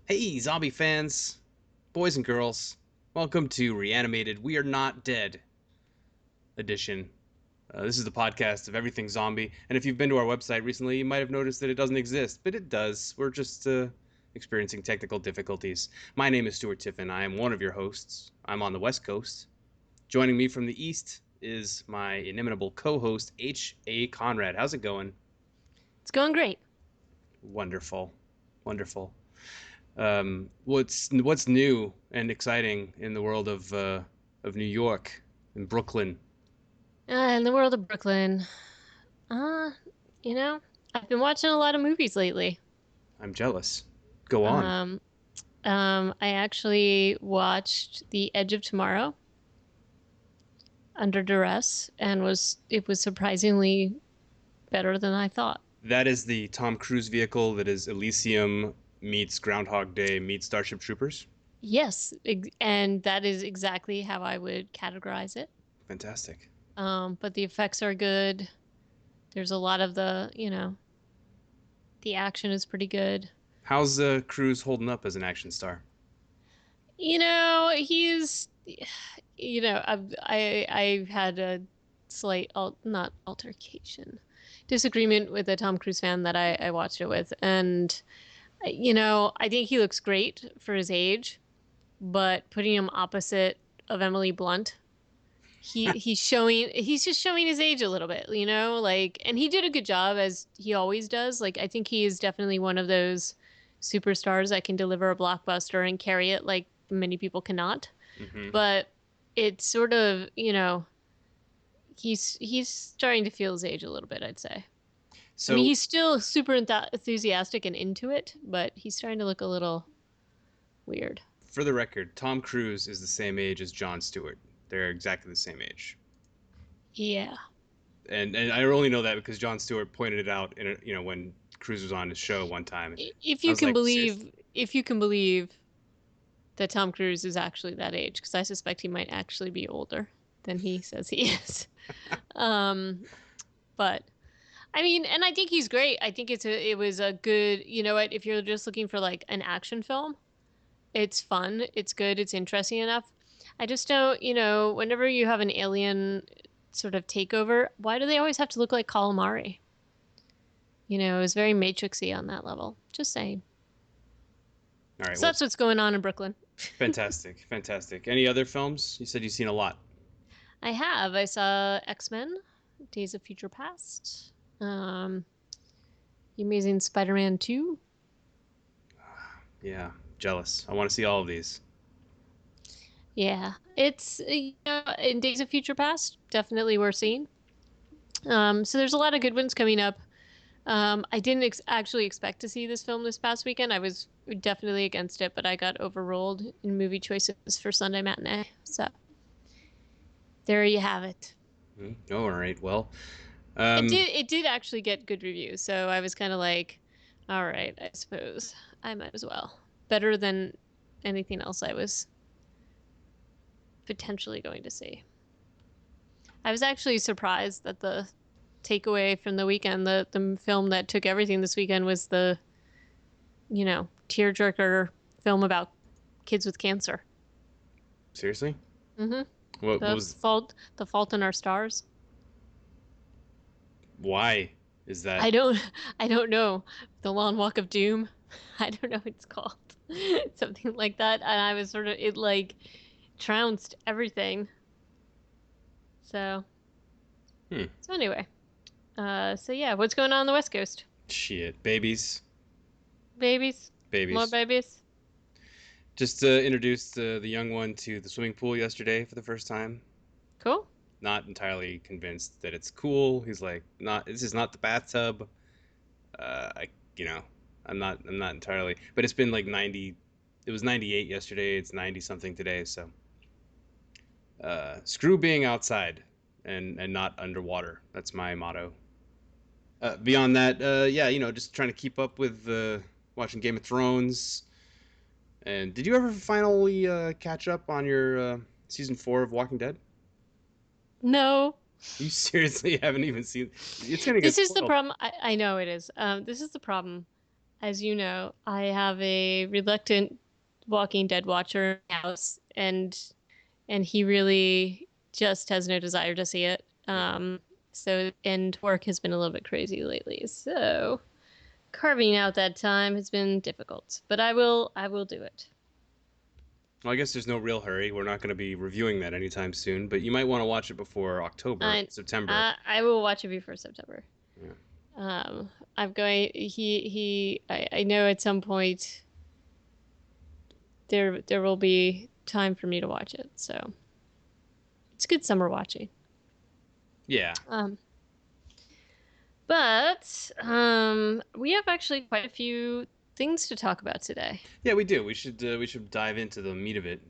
Hey, zombie fans, boys and girls, welcome to Reanimated We Are Not Dead edition. This is the podcast of everything zombie, and if you've been to our website recently, you might have noticed that it doesn't exist, but it does. We're just experiencing technical difficulties. My name is Stuart Tiffin. I am one of your hosts. I'm on the West Coast. Joining me from the East is my inimitable co-host, H.A. Conrad. How's it going? It's going great. Wonderful. Wonderful. What's new and exciting in the world of New York and Brooklyn? In the world of Brooklyn, uh, you know, I've been watching a lot of movies lately. I'm jealous. Go on. Um, I actually watched The Edge of Tomorrow under duress, and it was surprisingly better than I thought. That is the Tom Cruise vehicle that is Elysium meets Groundhog Day meets Starship Troopers. Yes, and that is exactly how I would categorize it. Fantastic. But the effects are good. There's a lot of the action is pretty good. How's Cruise holding up as an action star? He's I've had a slight not altercation disagreement with a Tom Cruise fan that I watched it with, and I think he looks great for his age, but putting him opposite of Emily Blunt, he's just showing his age a little bit, and he did a good job as he always does. Like I think he is definitely one of those superstars that can deliver a blockbuster and carry it like many people cannot. Hmm. But it's sort of, he's starting to feel his age a little bit, I'd say. I mean, So, he's still super enthusiastic and into it, but he's starting to look a little weird. for the record, Tom Cruise is the same age as Jon Stewart. They're exactly the same age. Yeah. And I only know that because Jon Stewart pointed it out when Cruise was on his show one time. If I you was can like, seriously? believe, if you can believe that Tom Cruise is actually that age, because I suspect he might actually be older than he says he is. Um, but I mean, and I think he's great. I think it was a good, you know what, if you're just looking for like an action film, it's fun, it's good, it's interesting enough. I just don't, whenever you have an alien sort of takeover, why do they always have to look like calamari? It was very matrixy on that level. Just saying. All right. So Well, that's what's going on in Brooklyn. fantastic, fantastic. Any other films? You said you've seen a lot. I have. I saw X-Men, Days of Future Past, um, The Amazing Spider-Man 2. Yeah, jealous. I want to see all of these. Yeah, it's in Days of Future Past, definitely worth seeing. So there's a lot of good ones coming up. I didn't actually expect to see this film this past weekend. I was definitely against it, but I got overruled in movie choices for Sunday matinee. So there you have it. All right. Well, It um, did. It did actually get good reviews, so I was kind of like, all right, I suppose I might as well. Better than anything else I was potentially going to see. I was actually surprised that the takeaway from the weekend, the film that took everything this weekend, was the tearjerker film about kids with cancer. seriously, Mm-hmm. what The was? the Fault in Our Stars. Why is that? I don't I don't know. The Long Walk of Doom. I don't know what it's called. Something like that. And I was sort of it like trounced everything. So Hmm. so anyway. So yeah, what's going on the West Coast? Shit, babies, Babies? More babies. babies? Just introduced the young one to the swimming pool yesterday for the first time. Cool. Not entirely convinced that it's cool. He's like, not. This is not the bathtub. I, you know, I'm not entirely. But it's been like 90. It was 98 yesterday. It's 90 something today. So screw being outside and not underwater. That's my motto. Beyond that, yeah, just trying to keep up with watching Game of Thrones. And did you ever finally catch up on your season 4 of Walking Dead? No. You seriously haven't even seen? It's gonna get This is the spoiled. problem. I know it is. This is the problem. as you know, I have a reluctant Walking Dead watcher in my house, and he really just has no desire to see it. So and work has been a little bit crazy lately. So carving out that time has been difficult, but I will do it. Well, I guess there's no real hurry. We're not going to be reviewing that anytime soon, but you might want to watch it before October, I September. I will watch it before September. Yeah. I'm going. He. I know at some point there will be time for me to watch it. So it's good summer watching. Yeah. Um, but we have actually quite a few things to talk about today. Yeah, we do. We should dive into the meat of it.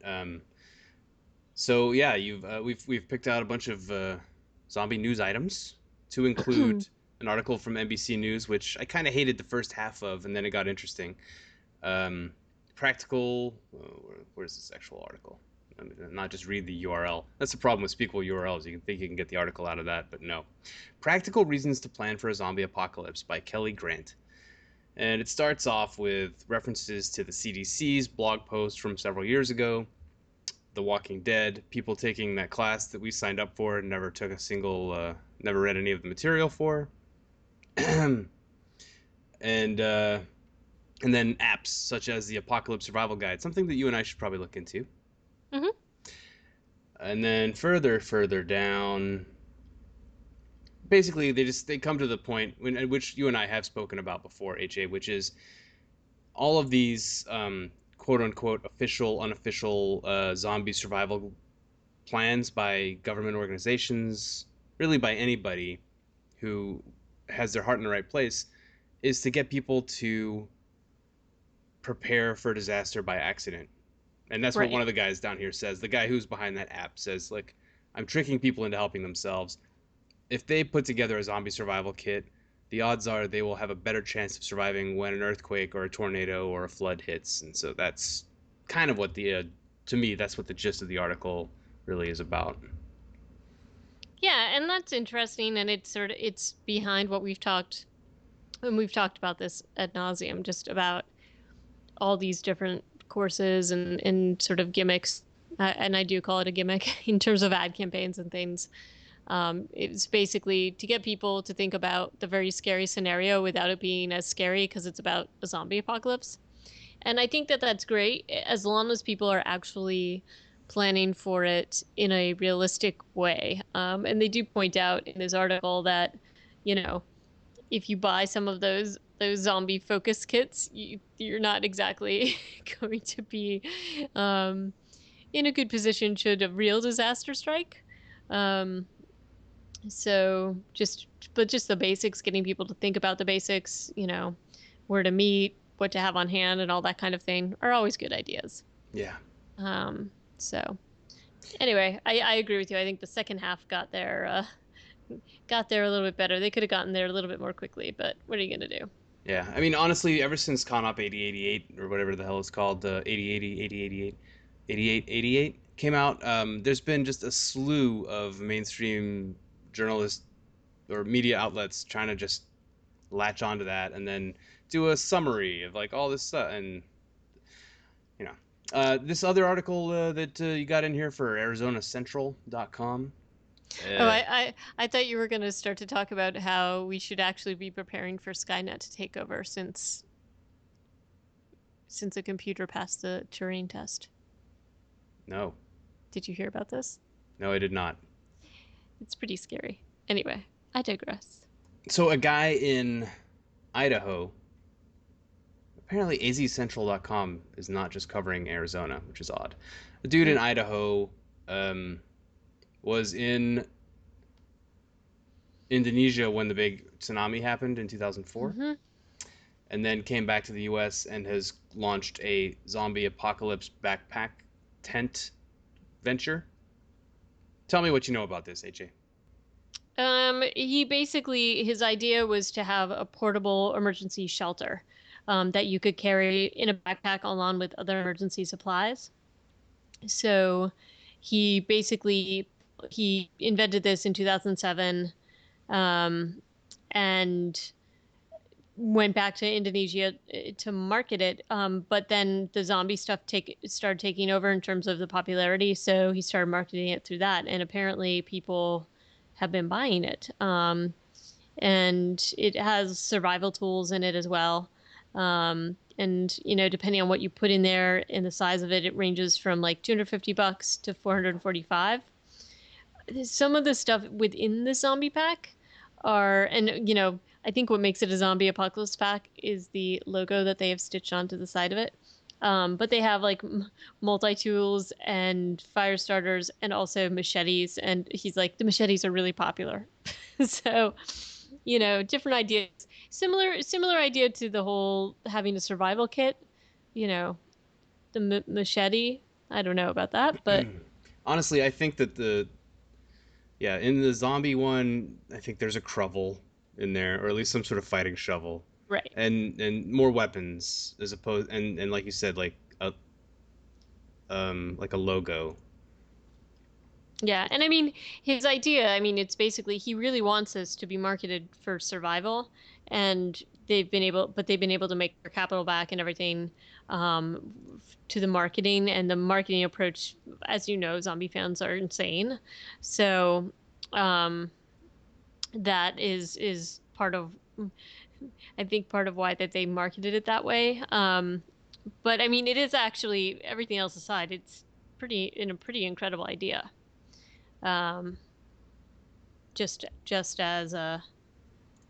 So yeah, you've we've picked out a bunch of zombie news items to include an article from NBC News, which I kind of hated the first half of, and then it got interesting. Um, practical. Where's this actual article? I mean, not just read the URL. That's the problem with speakable URLs. You can think you can get the article out of that, but no. Practical Reasons to Plan for a Zombie Apocalypse by Kelly Grant. And it starts off with references to the CDC's blog post from several years ago, The Walking Dead, people taking that class that we signed up for and never took a single, never read any of the material for. and and then apps such as the Apocalypse Survival Guide, something that you and I should probably look into. Mm-hmm. And then further down, basically they come to the point which you and I have spoken about before, HA, which is all of these quote unquote official, unofficial zombie survival plans by government organizations, really by anybody who has their heart in the right place, is to get people to prepare for disaster by accident. And that's what one Right. of the guys down here says. The guy who's behind that app says, like, I'm tricking people into helping themselves. If they put together a zombie survival kit, the odds are they will have a better chance of surviving when an earthquake or a tornado or a flood hits. And so that's kind of what to me, that's what the gist of the article really is about. Yeah, and that's interesting, and it's behind what we've talked, and we've talked about this ad nauseum, just about all these different courses and sort of gimmicks, and I do call it a gimmick in terms of ad campaigns and things. It's basically to get people to think about the very scary scenario without it being as scary because it's about a zombie apocalypse. And I think that that's great as long as people are actually planning for it in a realistic way. And they do point out in this article that, you know, if you buy some of those zombie focus kits, you're not exactly going to be um, in a good position should a real disaster strike. Um, so just the basics, getting people to think about the basics, where to meet, what to have on hand, and all that kind of thing are always good ideas. Yeah. So anyway, I agree with you. I think the second half got there a little bit better. They could have gotten there a little bit more quickly, but what are you gonna do? Yeah. I mean, honestly, ever since ConOp 8088 or whatever the hell it's called, 8080, 8088, 8888 came out, there's been just a slew of mainstream journalists or media outlets trying to just latch onto that and then do a summary of like all this stuff. And you know, this other article that you got in here for ArizonaCentral.com. Oh, Uh, I thought you were going to start to talk about how we should actually be preparing for Skynet to take over since a computer passed the Turing test. no, Did you hear about this? no, I did not. It's pretty scary. Anyway, I digress. So a guy in Idaho, apparently azcentral.com is not just covering Arizona, which is odd. A dude in Mm. Idaho um, was in Indonesia when the big tsunami happened in 2004, Mm-hmm. and then came back to the US and has launched a zombie apocalypse backpack tent venture. Tell me what you know about this, HA. He basically, his idea was to have a portable emergency shelter that you could carry in a backpack along with other emergency supplies. So he invented this in 2007, um, and went back to Indonesia to market it. But then the zombie stuff started taking over in terms of the popularity, so he started marketing it through that, and apparently people have been buying it. And it has survival tools in it as well. And depending on what you put in there and the size of it, it ranges from like $250 to 445. Some of the stuff within the zombie pack and I think what makes it a zombie apocalypse pack is the logo that they have stitched onto the side of it. But they have like multi tools and fire starters and also machetes. And he's like, the machetes are really popular. So, different ideas. Similar idea to the whole having a survival kit. You know, the machete. I don't know about that, but Honestly, I think that in the zombie one, I think there's a crovel in there, or at least some sort of fighting shovel, right. and more weapons as opposed and like you said, like a logo. Yeah, and I mean his idea, I mean it's basically he really wants this to be marketed for survival, and they've been able to make their capital back and everything to the marketing, and the marketing approach, as you know, zombie fans are insane. So um that is part of, I think, part of why that they marketed it that way. But I mean it is actually, everything else aside, it's a pretty incredible idea. Um just as a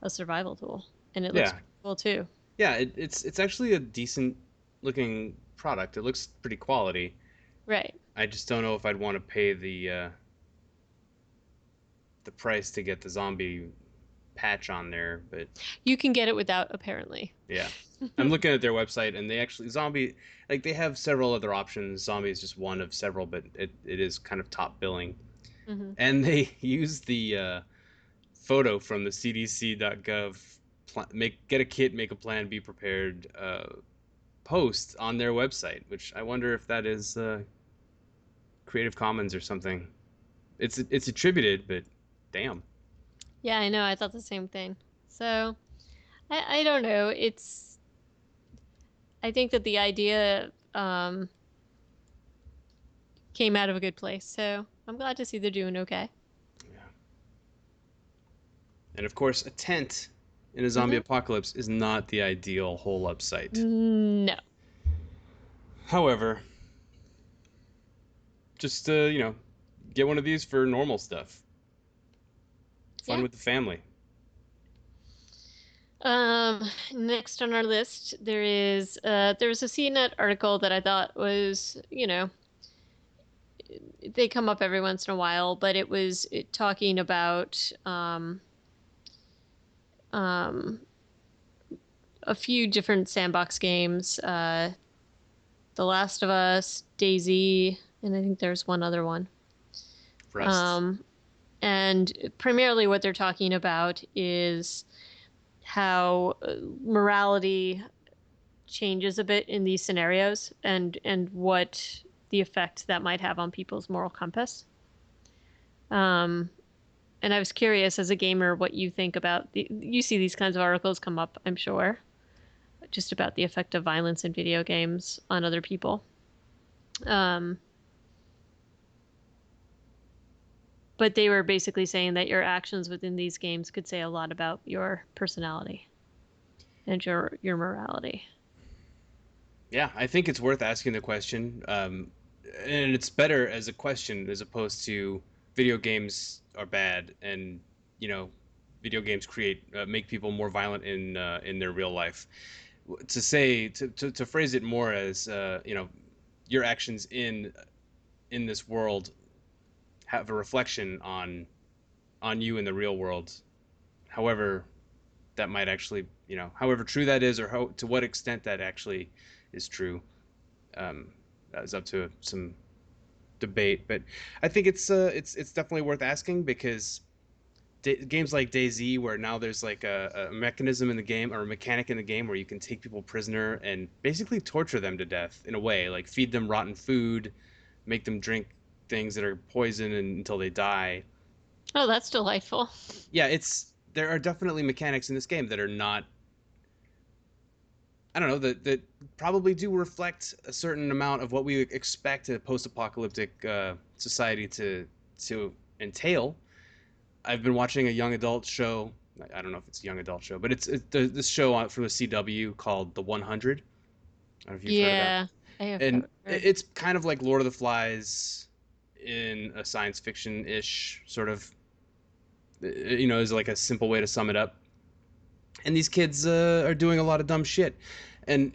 survival tool, and it looks Yeah, pretty cool too. yeah. It's actually a decent looking product. It looks pretty quality. Right. I just don't know if I'd want to pay the price to get the zombie patch on there, but You can get it without, apparently. yeah. I'm looking at their website and they actually zombie like they have several other options. Zombie is just one of several, but it is kind of top billing. Hmm. And they use the photo from the CDC.gov make get a kit, make a plan, be prepared post on their website, which I wonder if that is Creative Commons or something. It's attributed, but damn. Yeah, I know. I thought the same thing. So I don't know. I think that the idea came out of a good place. So I'm glad to see they're doing okay. Yeah. And of course, a tent in a zombie Hmm. apocalypse is not the ideal hole up site. No. However, just get one of these for normal stuff. Fun Yeah. with the family. Next on our list, there was a CNET article that I thought was, they come up every once in a while, but talking about um, a few different sandbox games. The Last of Us, Daisy, and I think there's one other one. Rust. Um, and primarily what they're talking about is how morality changes a bit in these scenarios, and what the effect that might have on people's moral compass. Um, and I was curious as a gamer what you think about you see these kinds of articles come up, I'm sure, just about the effect of violence in video games on other people. Um, but they were basically saying that your actions within these games could say a lot about your personality and your morality. Yeah, I think it's worth asking the question. And it's better as a question as opposed to video games are bad and you know video games create make people more violent in their real life. To say to phrase it more as your actions in this world have a reflection on you in the real world. However, that might actually however true that is or how to what extent that actually is true. That is up to some debate, but I think it's definitely worth asking because games like DayZ, where now there's like a mechanism in the game or a mechanic in the game where you can take people prisoner and basically torture them to death in a way, like feed them rotten food, make them drink things that are poison until they die. Oh, that's delightful. Yeah, it's there are definitely mechanics in this game that are not I don't know, that probably do reflect a certain amount of what we expect a post-apocalyptic society to entail. I've been watching a young adult show. I don't know if it's a young adult show, but this show from the CW called The 100. I don't know if you've heard of that. Yeah, I have And heard. it's kind of like Lord of the Flies in a science fiction ish sort of, is like a simple way to sum it up. And these kids are doing a lot of dumb shit, and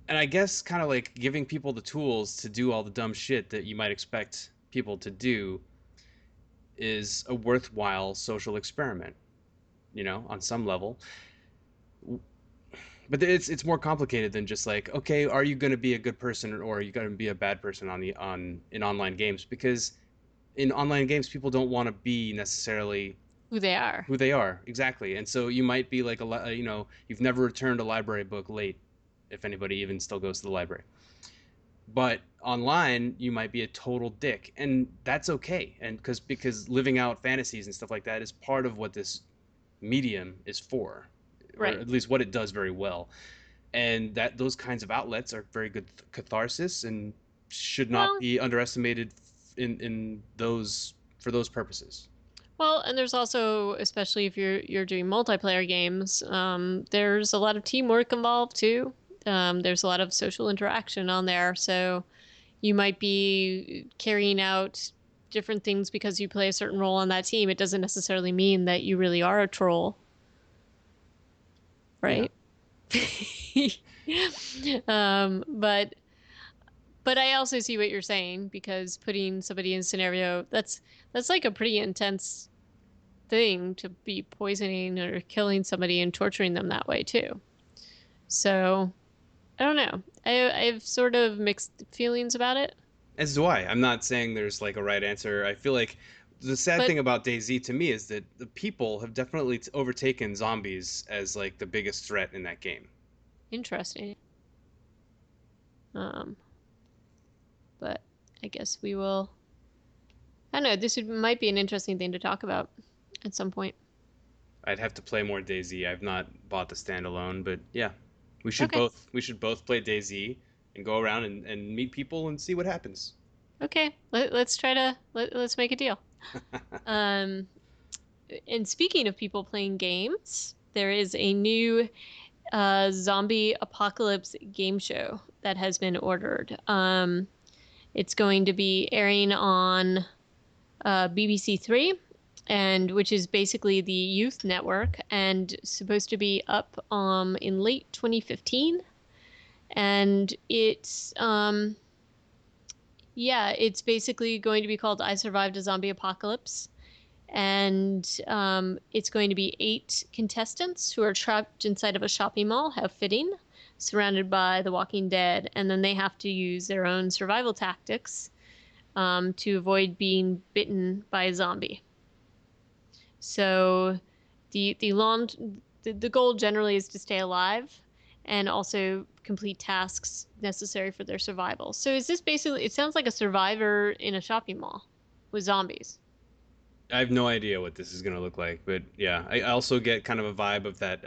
and I guess kind of like giving people the tools to do all the dumb shit that you might expect people to do is a worthwhile social experiment, on some level. But it's more complicated than just like, okay, are you going to be a good person or are you going to be a bad person on in online games? Because in online games, people don't want to be necessarily Who they are. who they are exactly, and so you might be like you've never returned a library book late, if anybody even still goes to the library. But online you might be a total dick, and that's okay, and because living out fantasies and stuff like that is part of what this medium is for, or Right. at least what it does very well, and that those kinds of outlets are very good catharsis and should not Well, be underestimated in those for those purposes. and there's also, especially if you're doing multiplayer games, there's a lot of teamwork involved too. There's a lot of social interaction on there, so you might be carrying out different things because you play a certain role on that team. It doesn't necessarily mean that you really are a troll, Yeah. right? um, but but I also see what you're saying because putting somebody in a scenario that's like a pretty intense thing to be poisoning or killing somebody and torturing them that way too. So I don't know. I have sort of mixed feelings about it, As do I. I'm not saying there's like a right answer. I feel like the sad but thing about DayZ to me is that the people have definitely overtaken zombies as like the biggest threat in that game. interesting. Um, but I guess we will. I don't know. Might be an interesting thing to talk about at some point. I'd have to play more DayZ. I've not bought the standalone, but yeah, Okay. we should both play DayZ and go around and meet people and see what happens. Okay. Let's try to let's make a deal. Um, and speaking of people playing games, there is a new zombie apocalypse game show that has been ordered. It's going to be airing on BBC Three, and which is basically the youth network, and supposed to be up in late 2015. And it's basically going to be called "I Survived a Zombie Apocalypse." And it's going to be 8 contestants who are trapped inside of a shopping mall. How fitting, surrounded by the Walking Dead, and then they have to use their own survival tactics to avoid being bitten by a zombie. So, the goal generally is to stay alive, and also complete tasks necessary for their survival. So, is this basically? It sounds like a Survivor in a shopping mall with zombies. I have no idea what this is gonna look like, but yeah, I also get kind of a vibe of that,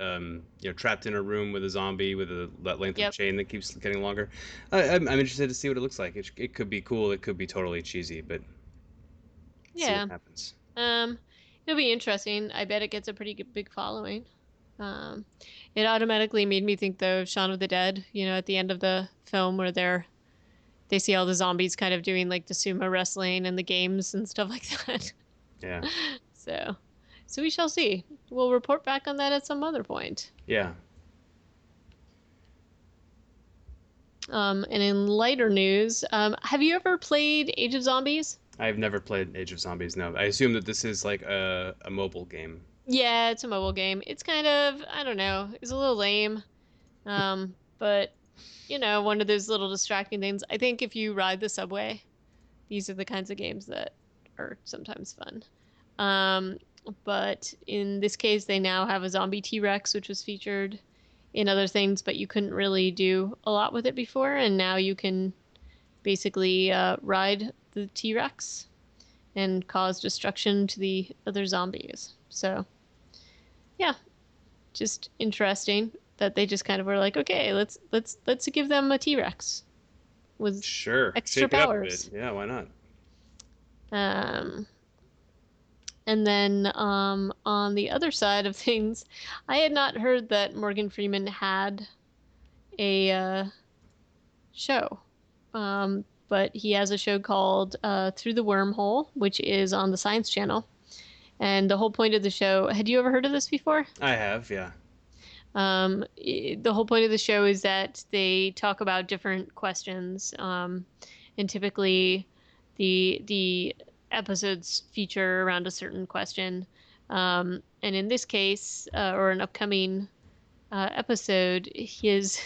trapped in a room with a zombie with that length of Yep. chain that keeps getting longer. I'm interested to see what it looks like. It could be cool. It could be totally cheesy, but let's see what Yeah. happens. Um, it'll be interesting. I bet it gets a pretty big following. Um, it automatically made me think though of Shaun of the Dead. At the end of the film where they see all the zombies kind of doing like the sumo wrestling and the games and stuff like that. Yeah, so, so we shall see. We'll report back on that at some other point. yeah. And in lighter news, have you ever played Age of Zombies? I've never played Age of Zombies. No, I assume that this is like a mobile game. Yeah, it's a mobile game. It's kind of, I don't know, it's a little lame. But one of those little distracting things. I think if you ride the subway, these are the kinds of games that are sometimes fun. Um, but in this case, they now have a zombie T Rex, which was featured in other things, but you couldn't really do a lot with it before, and now you can basically ride the T Rex and cause destruction to the other zombies. So, yeah, just interesting. that they just kind of were like, okay, let's give them a T-Rex with Sure, extra shake it up a bit. powers. Yeah, why not? Um, and then on the other side of things, I had not heard that Morgan Freeman had a show. But he has a show called Through the Wormhole, which is on the Science Channel. And the whole point of the show, had you ever heard of this before? I have, yeah. The whole point of the show is that they talk about different questions, and typically the episodes feature around a certain question. And in this case, or an upcoming episode, he's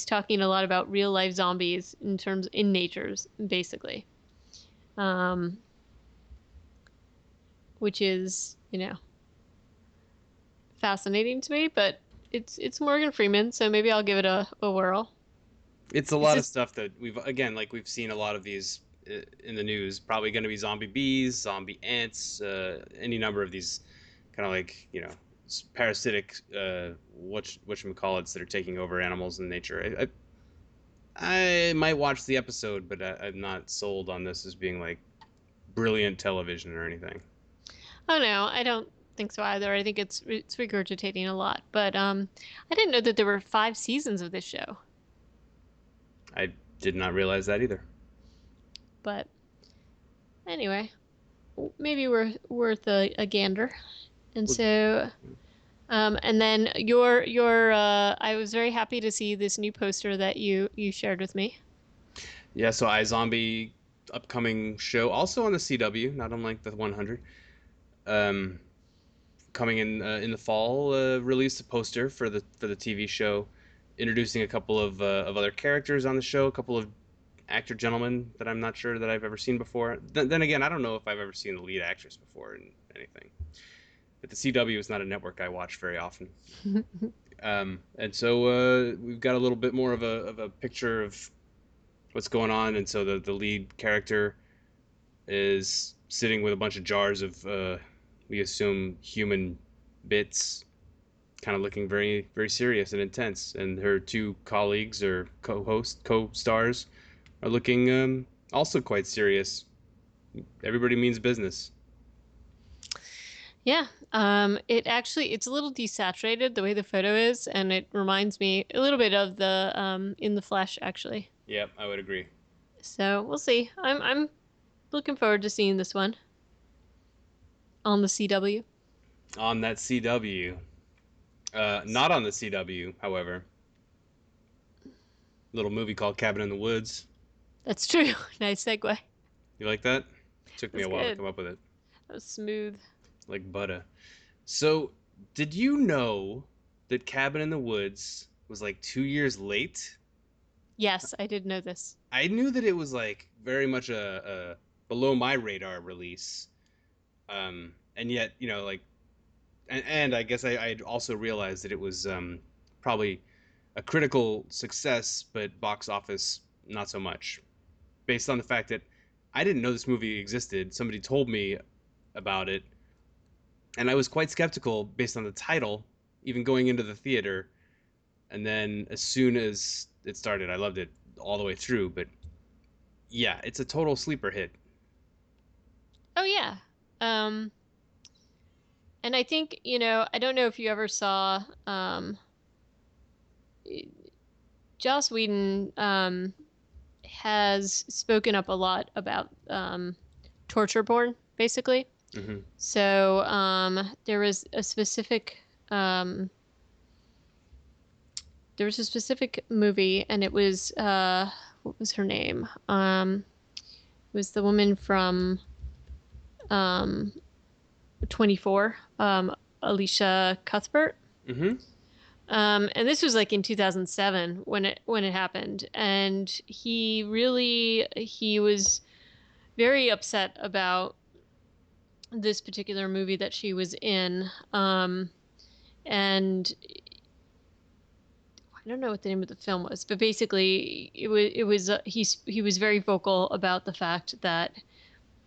talking a lot about real life zombies in natures, basically, um, which is fascinating to me. But it's Morgan Freeman, so maybe I'll give it a whirl. It's a Is lot of this stuff that we've again, like we've seen a lot of these in the news. Probably going to be zombie bees, zombie ants, any number of these kind of like parasitic whatchamacallits that are taking over animals in nature. I might watch the episode, but I'm not sold on this as being like brilliant television or anything. Oh no, I don't think so either. I think it's regurgitating a lot. But I didn't know that there were 5 seasons of this show. I did not realize that either. But anyway, maybe we're worth a gander. And Well, so and then I was very happy to see this new poster that you shared with me. yeah, so iZombie upcoming show also on the CW, not unlike the 100. Um, coming in the fall, released a poster for the TV show, introducing a couple of other characters on the show, a couple of actor gentlemen that I'm not sure that I've ever seen before. Then again, I don't know if I've ever seen the lead actress before in anything. But the CW is not a network I watch very often. And so we've got a little bit more of a picture of what's going on. And so the lead character is sitting with a bunch of jars of, we assume, human bits, kind of looking very, very serious and intense. And her two colleagues or co-stars, are looking also quite serious. Everybody means business. Yeah. It's a little desaturated the way the photo is, and it reminds me a little bit of the In the Flesh, actually. Yep, I would agree. So we'll see. I'm looking forward to seeing this one on the CW. On that CW. Not on the CW, however. Little movie called Cabin in the Woods. That's true. Nice segue. You like that? Took me That's a while to good. come up with it. That was smooth. Like butter. So, did you know that Cabin in the Woods was like 2 years late? Yes, I did know this. I knew that it was like very much a below my radar release. And yet, like, and I guess I'd also realized that it was probably a critical success, but box office not so much, based on the fact that I didn't know this movie existed. Somebody told me about it, and I was quite skeptical based on the title, even going into the theater. And then as soon as it started, I loved it all the way through. But yeah, it's a total sleeper hit. Oh yeah. Um, and I think, I don't know if you ever saw Joss Whedon has spoken up a lot about torture porn, basically. Hmm. So there was a specific movie, and it was what was her name? It was the woman from um, 24, Alicia Cuthbert. Hmm. And this was like in 2007 when it happened, and he was very upset about this particular movie that she was in. And I don't know what the name of the film was, but basically he was very vocal about the fact that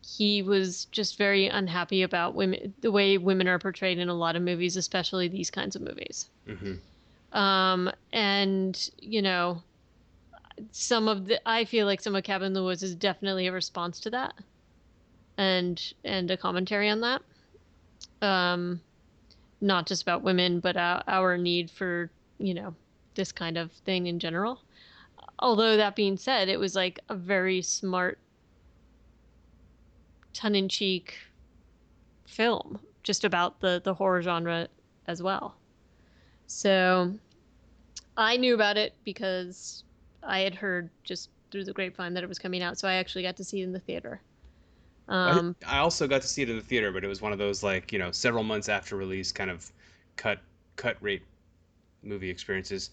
he was just very unhappy about women, the way women are portrayed in a lot of movies, especially these kinds of movies. Hmm. And I feel like some of Cabin in the Woods is definitely a response to that, and a commentary on that. Um, Not just about women, but our need for this kind of thing in general. Although that being said, it was like a very smart, tongue-in-cheek film, just about the horror genre as well. So I knew about it because I had heard just through the grapevine that it was coming out, so I actually got to see it in the theater. I Um, I also got to see it in the theater, but it was one of those like several months after release kind of cut cut rate movie experiences,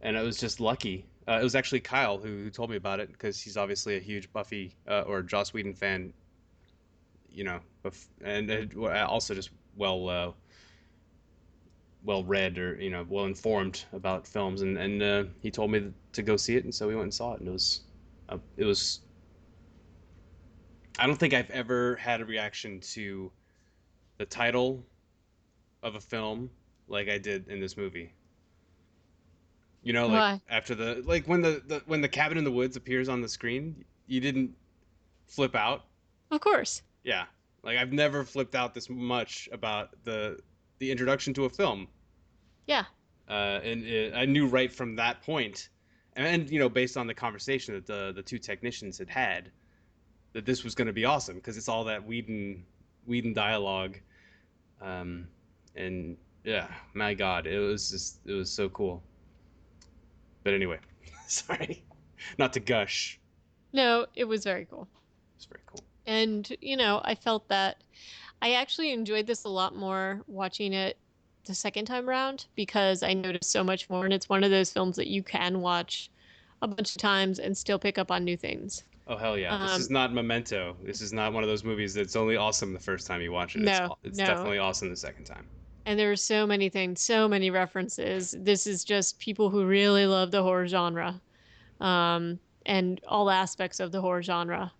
and I was just lucky. It was actually Kyle who told me about it because he's obviously a huge Buffy or Joss Whedon fan, and also just well read or well informed about films, and he told me to go see it, and so we went and saw it, and it was. I don't think I've ever had a reaction to the title of a film like I did in this movie. Like why? after when the cabin in the woods appears on the screen, you didn't flip out. Of course. Yeah, like I've never flipped out this much about the introduction to a film, Yeah. I knew right from that point, and based on the conversation that the two technicians had, that this was going to be awesome because it's all that Whedon dialogue, um, and yeah, my God, it was so cool. But anyway, sorry, not to gush. No, it was very cool. It's very cool. And, I felt that I actually enjoyed this a lot more watching it the second time around because I noticed so much more. And it's one of those films that you can watch a bunch of times and still pick up on new things. Oh hell yeah! This is Um, not Memento. This is not one of those movies that's only awesome the first time you watch it. It's no, it's no. definitely awesome the second time. And there are so many things, so many references. This is just people who really love the horror genre, and all aspects of the horror genre.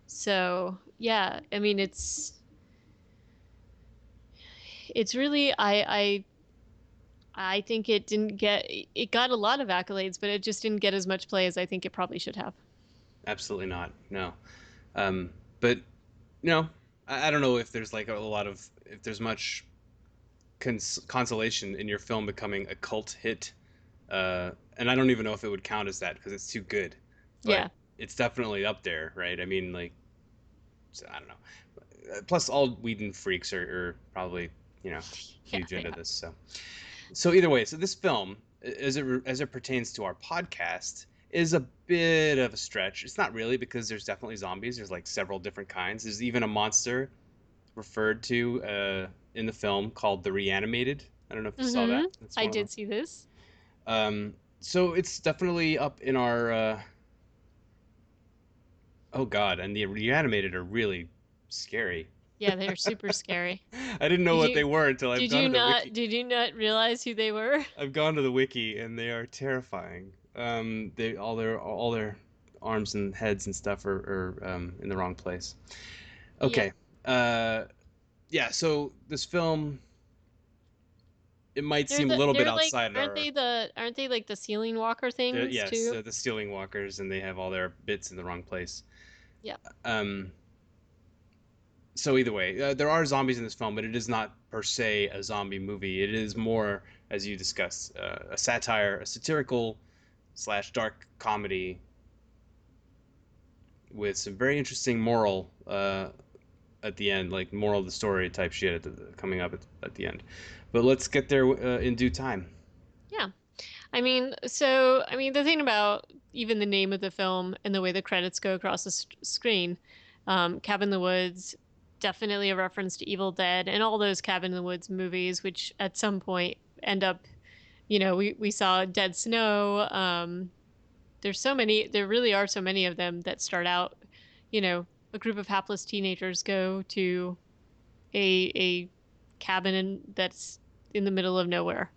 So yeah, I mean, it's really I think it got a lot of accolades, but it just didn't get as much play as I think it probably should have. Absolutely not. No. But no, I don't know if there's like a lot of if there's much consolation in your film becoming a cult hit. And I don't even know if it would count as that because it's too good. But Yeah. it's definitely up there, right? I mean, like I don't know. Plus, all Whedon freaks are probably Yeah, huge into yeah. this. So either way, so this film, as it pertains to our podcast, is a bit of a stretch. It's not really because there's definitely zombies. There's like several different kinds. There's even a monster referred to in the film called the Reanimated. I don't know if you saw Mm-hmm. that. That's I one of them. did see this. So it's definitely up in our. Oh God, and the Reanimated are really scary. Yeah, they're super scary. I didn't know Did what you they were until I've gone to the wiki. did you not realize who they were? I've gone to the wiki, and they are terrifying. They all their arms and heads and stuff are in the wrong place. Yep. Okay. Uh, yeah. So this film, it might seem a little bit They're like outside our. aren't they like the ceiling walker things Yes, too? the stealing walkers, and they have all their bits in the wrong place. Yep. Um, so either way, there are zombies in this film, but it is not per se a zombie movie. It is more, as you discussed, a satire, a satirical slash dark comedy with some very interesting moral at the end, like moral of the story type shit coming up at the end. But let's get there in due time. Yeah. I mean, the thing about even the name of the film and the way the credits go across the screen, Cabin in the Woods, definitely a reference to Evil Dead and all those Cabin in the Woods movies, which at some point end up, we saw Dead Snow. There really are so many of them that start out, a group of hapless teenagers go to a cabin that's in the middle of nowhere,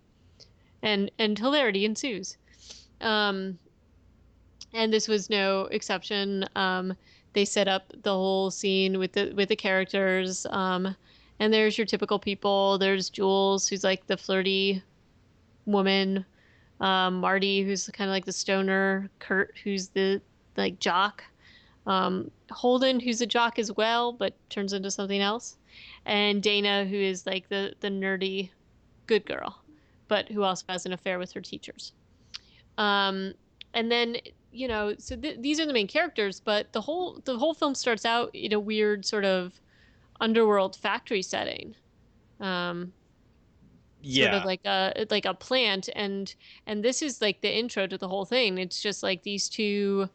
and hilarity ensues. Um, and this was no exception. They set up the whole scene with the characters. And there's your typical people. There's Jules, who's like the flirty, woman, Marty, who's kind of like the stoner, Kurt, who's the like jock, Holden, who's a jock as well, but turns into something else, and Dana, who is like the nerdy good girl, but who also has an affair with her teachers. Um, and then so these are the main characters, but the whole film starts out in a weird sort of underworld factory setting. Um, Sort of Yeah, like a plant, and this is like the intro to the whole thing. It's just like these two,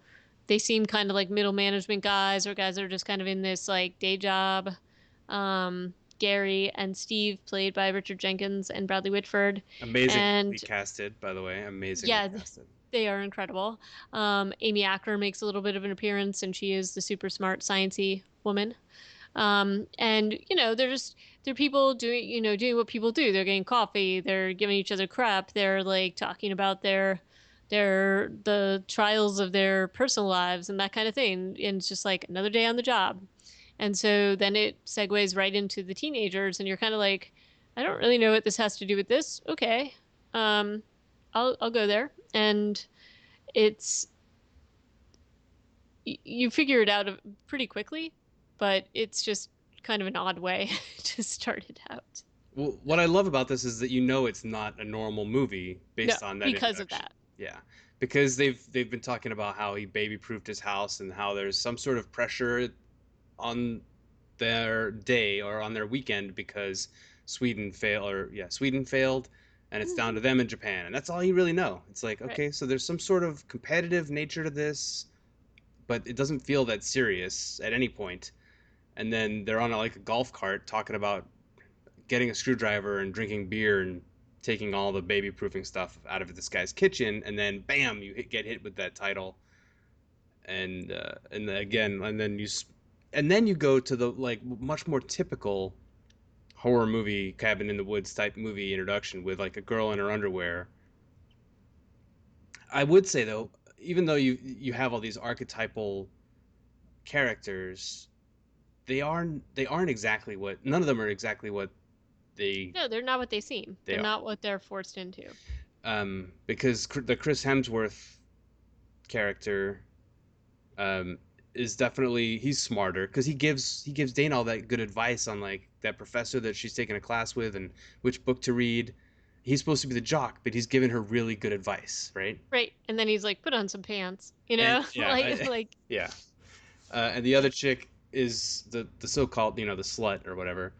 they seem kind of like middle management guys, or guys that are just kind of in this like day job. Gary and Steve, played by Richard Jenkins and Bradley Whitford. amazingly And casted, by the way, amazingly yeah, casted. they are incredible. Amy Acker makes a little bit of an appearance, and she is the super smart sciencey woman. And they're people doing what people do. They're getting coffee, they're giving each other crap, they're like talking about the trials of their personal lives and that kind of thing. And it's just like another day on the job. And so then it segues right into the teenagers, and you're kind of like, I don't really know what this has to do with this. Okay. Um, I'll go there. And it's you figure it out pretty quickly, but it's just kind of an odd way to start it out. Well, what I love about this is that you know it's not a normal movie No, based on that because of introduction. that. Yeah, because they've been talking about how he baby proofed his house and how there's some sort of pressure on their day or on their weekend because Sweden failed, and it's down Mm-hmm. to them in Japan, and that's all you really know. It's like, Right. okay, so there's some sort of competitive nature to this, but it doesn't feel that serious at any point. And then they're on like a golf cart talking about getting a screwdriver and drinking beer and taking all the baby proofing stuff out of this guy's kitchen, and then bam, get hit with that title, and again, and then you go to the like much more typical horror movie cabin in the woods type movie introduction with like a girl in her underwear. I would say though, even though you have all these archetypal characters, they aren't exactly what none of them are exactly what they No, they're not what they seem. they They're are. not what they're forced into. Because the Chris Hemsworth character um, is definitely he's smarter because he gives Dana all that good advice on like that professor that she's taking a class with and which book to read. He's supposed to be the jock, but he's giving her really good advice, right? Right. And then he's like, put on some pants, And yeah, like yeah. And the other chick is the so-called the slut or whatever,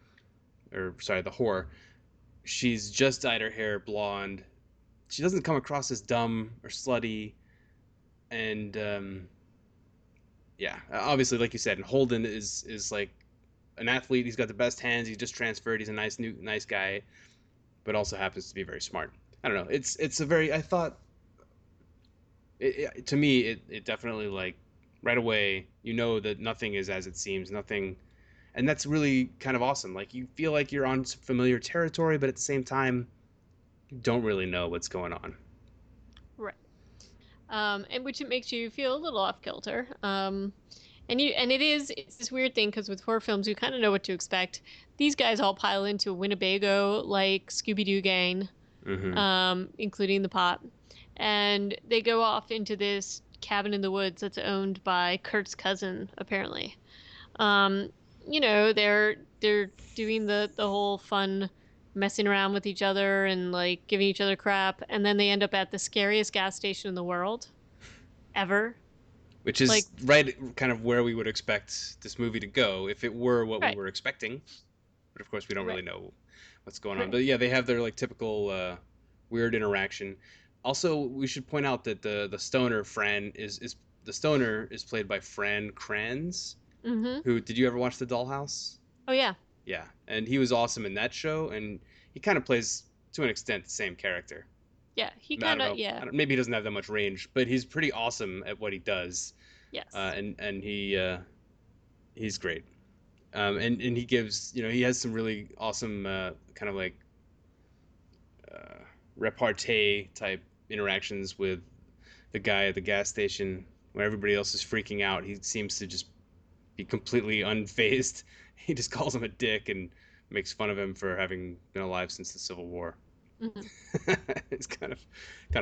or sorry, the whore. She's just dyed her hair blonde. She doesn't come across as dumb or slutty, and yeah, obviously, like you said, and Holden is like an athlete. He's got the best hands. He's just transferred. He's a nice guy, but also happens to be very smart. I don't know. It's a very. I thought to me it definitely like right away you know that nothing is as it seems. Nothing, and that's really kind of awesome. Like you feel like you're on familiar territory, but at the same time you don't really know what's going on. right. And which it makes you feel a little off kilter. And it's this weird thing because with horror films you kind of know what to expect. These guys all pile into a Winnebago like Scooby Doo gang, Mm-hmm. including the pot, and they go off into this cabin in the woods that's owned by Kurt's cousin apparently. Um, they're doing the whole fun messing around with each other and like giving each other crap, and then they end up at the scariest gas station in the world ever. Which Like, is right kind of where we would expect this movie to go if it were what we right, were expecting. But of course, we don't really right, know what's going on. right. But yeah, they have their like typical weird interaction. Also, we should point out that the stoner Fran is the stoner is played by Fran Kranz. Mm-hmm. Who did you ever watch The Dollhouse? Oh yeah, Yeah, and he was awesome in that show, and he kind of plays to an extent the same character. yeah. He I kind don't of know. yeah, Maybe he doesn't have that much range, but he's pretty awesome at what he does, yes, and he's great. And he gives he has some really awesome kind of like uh, repartee type interactions with the guy at the gas station when everybody else is freaking out. He seems to just be completely unfazed. He just calls him a dick and makes fun of him for having been alive since the Civil War. Mhm. It's kind of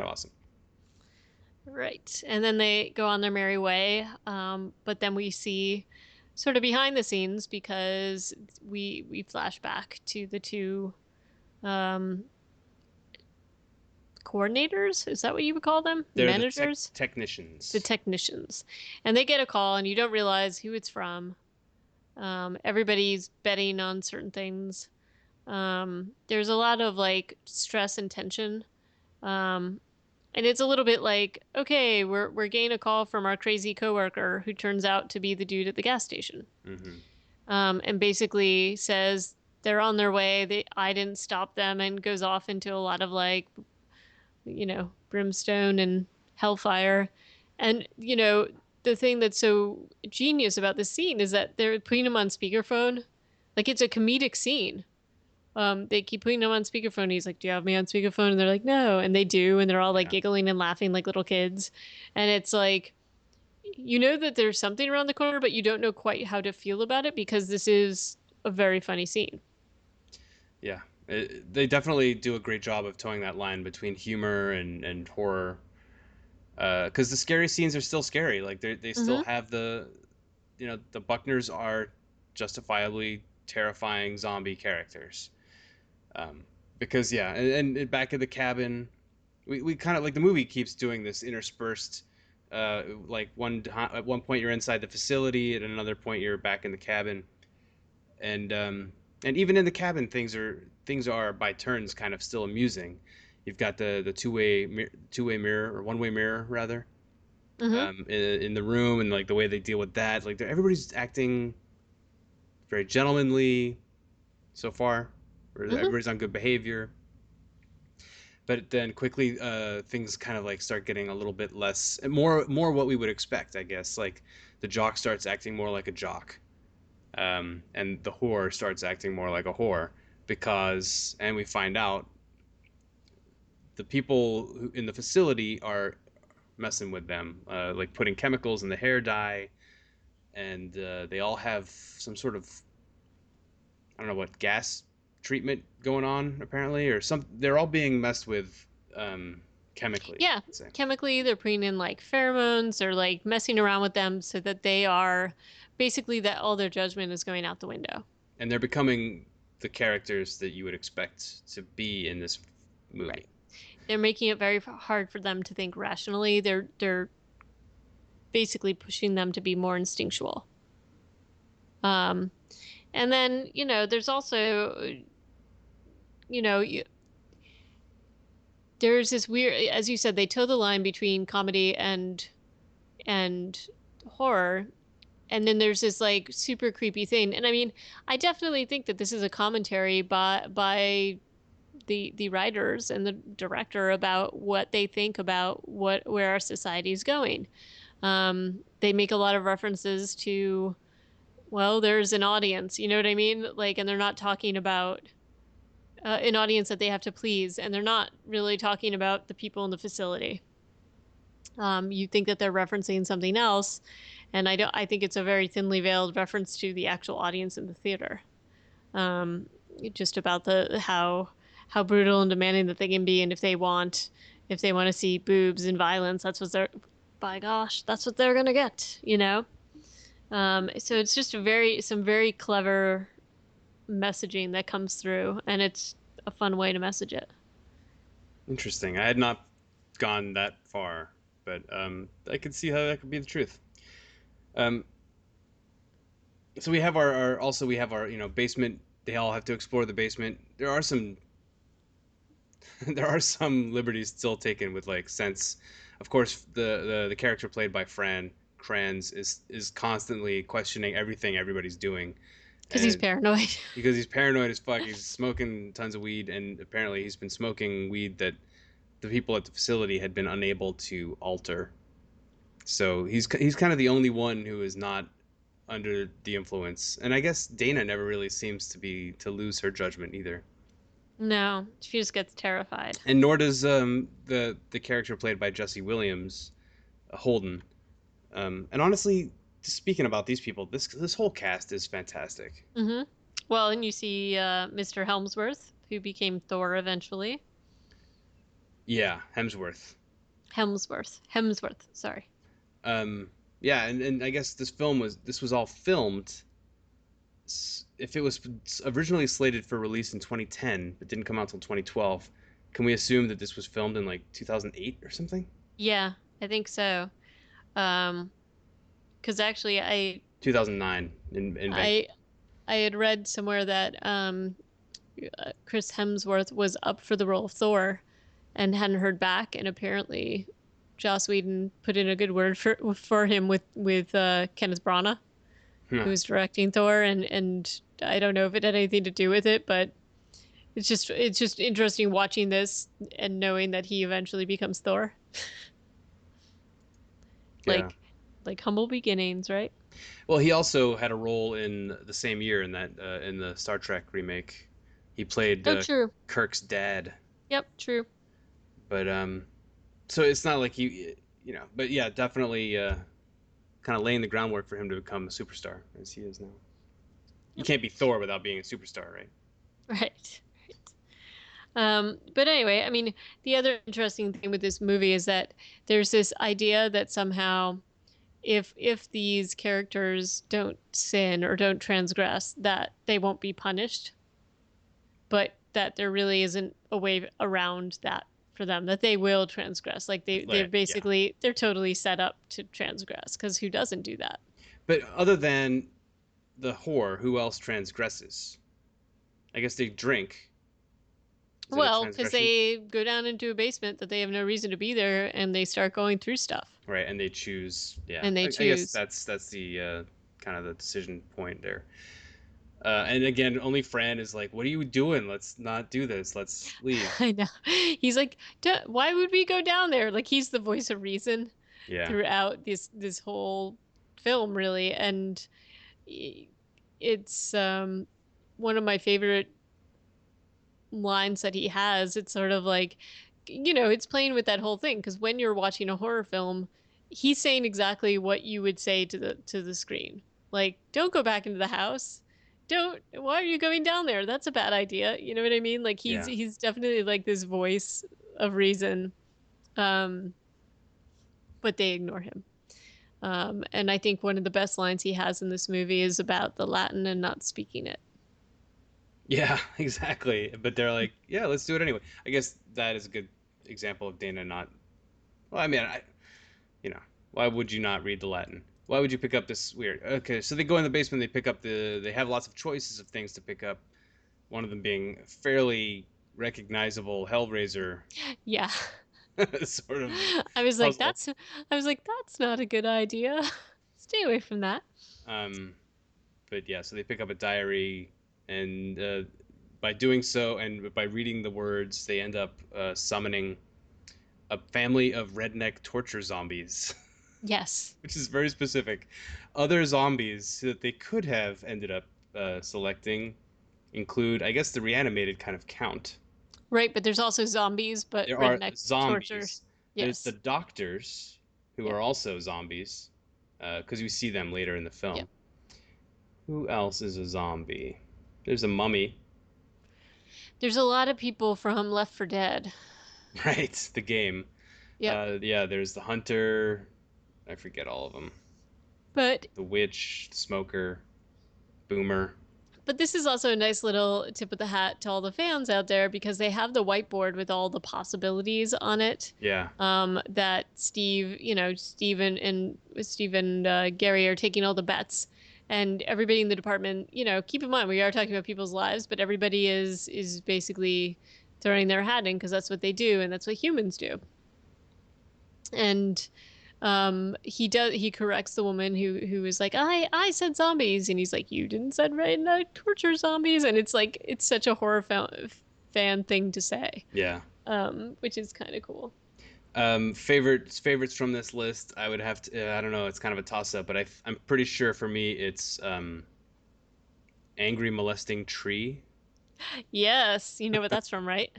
awesome. Right. And then they go on their merry way. But then we see sort of behind the scenes because we flash back to the two um, coordinators. Is that what you would call them? They're the Managers? The technicians. technicians. And they get a call, and you don't realize who it's from. Everybody's betting on certain things. There's a lot of like stress and tension. Um, and it's a little bit like, okay, we're getting a call from our crazy coworker who turns out to be the dude at the gas station. Hmm. And basically says they're on their way. I didn't stop them, and goes off into a lot of like, brimstone and hellfire. And the thing that's so genius about this scene is that they're putting him on speakerphone, like it's a comedic scene. They keep putting him on speakerphone. He's like, "Do you have me on speakerphone?" And they're like, "No," and they do, and they're all like Yeah. giggling and laughing like little kids. And it's like, that there's something around the corner, but you don't know quite how to feel about it because this is a very funny scene. Yeah. They definitely do a great job of towing that line between humor and horror. Because the scary scenes are still scary. Like they still Mm-hmm. have the Buckners are justifiably terrifying zombie characters. Um, because yeah, and back in the cabin, we kind of like the movie keeps doing this interspersed. Like at one point you're inside the facility, at another point you're back in the cabin, and even in the cabin things are by turns kind of still amusing. You've got the two way mirror or one way mirror rather, Mm-hmm. in the room, and like the way they deal with that. Like everybody's acting very gentlemanly so far, or Mm-hmm. everybody's on good behavior. But then quickly, things kind of like start getting a little bit less, more what we would expect, I guess. Like the jock starts acting more like a jock, and the whore starts acting more like a whore because, and we find out the people in the facility are messing with them, like putting chemicals in the hair dye, and they all have some sort of, I don't know what, gas treatment going on apparently, or some. They're all being messed with, chemically, Yeah, I'd say, chemically they're putting in like pheromones or like messing around with them so that they are basically that all their judgment is going out the window. and they're becoming the characters that you would expect to be in this Right. movie. They're making it very hard for them to think rationally. They're basically pushing them to be more instinctual. Um, and then there's also you know you, there's this weird, as you said, they toe the line between comedy and horror. And then there's this like super creepy thing. And I mean, I definitely think that this is a commentary by the writers and the director about what they think about where our society is going. They make a lot of references to, well, there's an audience, you know what I mean? Like, and they're not talking about an audience that they have to please, and they're not really talking about the people in the facility. You think that they're referencing something else, and I think it's a very thinly veiled reference to the actual audience in the theater. Um, just about how brutal and demanding that they can be, and if they want to see boobs and violence, that's what they're by gosh, that's what they're gonna get. So it's just some very clever messaging that comes through, and it's a fun way to message it. Interesting. I had not gone that far, but I could see how that could be the truth. Um, so we have our basement. They all have to explore the basement. There are some there are some liberties still taken with like sense. Of course, the character played by Fran Kranz is constantly questioning everything everybody's doing, Because he's and paranoid. because he's paranoid as fuck. He's smoking tons of weed, and apparently he's been smoking weed that the people at the facility had been unable to alter. So he's kind of the only one who is not under the influence, and I guess Dana never really seems to lose her judgment either, No, she just gets terrified. and nor does the character played by Jesse Williams, Holden. And honestly, just speaking about these people, this whole cast is fantastic. Mm-hmm. Well, and you see Mr. Helmsworth, who became Thor eventually. Yeah, Hemsworth. Hemsworth, sorry. Um, yeah, and I guess this was all filmed. If it was originally slated for release in 2010 but didn't come out until 2012, can we assume that this was filmed in like 2008 or something? Yeah, I think so. Um, because actually, 2009 in I, Vancouver. I had read somewhere that Chris Hemsworth was up for the role of Thor, and hadn't heard back, and apparently, Joss Whedon put in a good word for him with Kenneth Branagh, Huh. who was directing Thor, and I don't know if it had anything to do with it, but it's just interesting watching this and knowing that he eventually becomes Thor. Yeah. Like humble beginnings, right? Well, he also had a role in the same year in that in the Star Trek remake. He played Oh, true. Kirk's dad, Yep, true. but so it's not like but yeah, definitely kind of laying the groundwork for him to become a superstar as he is now. You Yep. can't be Thor without being a superstar, right? Right. But anyway, I mean, the other interesting thing with this movie is that there's this idea that somehow if these characters don't sin or don't transgress, that they won't be punished, but that there really isn't a way around that for them, that they will transgress. Like they're Yeah. basically they're totally set up to transgress, because who doesn't do that? But other than the whore, who else transgresses? I guess they drink. Is that a Well, because transgression? they go down into a basement that they have no reason to be there, and they start going through stuff, Right, and they choose. Yeah, and they I guess choose. that's the kind of the decision point there. And again, only Fran is like, "What are you doing? Let's not do this. Let's leave." I know. He's like, why would we go down there? Like he's the voice of reason Yeah, throughout this whole film, really, and it's one of my favorite lines that he has. It's sort of like, it's playing with that whole thing, because when you're watching a horror film, he's saying exactly what you would say to the screen. Like, don't go back into the house. Don't. Why are you going down there? That's a bad idea. You know what I mean? Like he's yeah, he's definitely like this voice of reason, um, but they ignore him. And I think one of the best lines he has in this movie is about the Latin and not speaking it. yeah, exactly. But they're like, "Yeah, let's do it anyway." I guess that is a good example of Dana not. Well, I mean, you know, why would you not read the Latin? Why would you pick up this weird? Okay, so they go in the basement. They pick up the. They have lots of choices of things to pick up. One of them being fairly recognizable Hellraiser Yeah. sort of I was like, puzzle. that's not a good idea. Stay away from that. Um, but yeah, so they pick up a diary, and by doing so, and by reading the words, they end up summoning a family of redneck torture zombies, Yes. which is very specific. Other zombies that they could have ended up selecting include, I guess, the reanimated kind of count. Right, but there's also zombies, but There are redneck torture. zombies. There's the Yes. doctors, who Yep. are also zombies, because you see them later in the Yep. film. Who else is a zombie? There's a mummy, There's a lot of people from Left for Dead. right? The game. Yep. Yeah, there's the hunter. I forget all of them. But The witch, the smoker, boomer. but this is also a nice little tip of the hat to all the fans out there, because they have the whiteboard with all the possibilities on it. Yeah, That Steve and Gary are taking all the bets, and everybody in the department. Keep in mind we are talking about people's lives, but everybody is basically throwing their hat in, because that's what they do, and that's what humans do. And he corrects the woman who is like, I said zombies, and he's like, you didn't said right, no, torture zombies. And it's like, it's such a horror fan thing to say, yeah. which is kind of cool. Favorites from this list. I would have to. I don't know. It's kind of a toss up, but I'm pretty sure for me it's angry molesting tree. Yes, you know what that's from, right?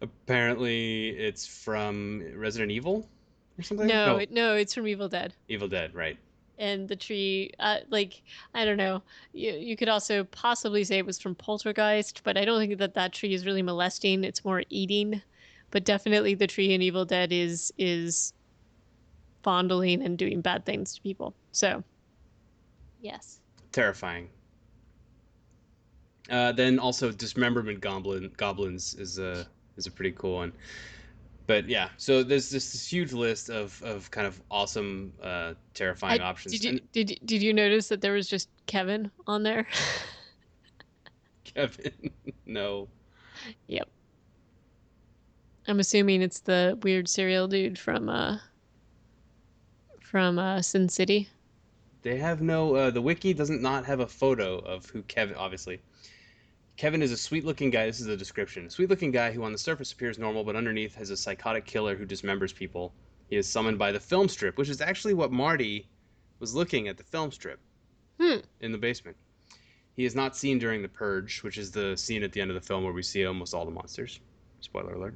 Apparently, it's from Resident Evil or something. No, No, no, it's from Evil Dead. Evil Dead. Right. And the tree, like, I don't know. You could also possibly say it was from Poltergeist, but I don't think that tree is really molesting. It's more eating, but definitely the tree in Evil Dead is fondling and doing bad things to people. So yes. Terrifying. Then also dismemberment goblins is a pretty cool one. But yeah, so there's just this huge list of kind of awesome, terrifying I options. did you And did you notice that there was just Kevin on there? Kevin, no, Yep. I'm assuming it's the weird serial dude from Sin City. they have no. The wiki doesn't not have a photo of who Kevin. Obviously, Kevin is a sweet-looking guy. This is the description: a sweet-looking guy who on the surface appears normal, but underneath has a psychotic killer who dismembers people. He is summoned by the film strip, which is actually what Marty was looking at, the film strip Hmm. in the basement. He is not seen during the purge, which is the scene at the end of the film where we see almost all the monsters. Spoiler alert.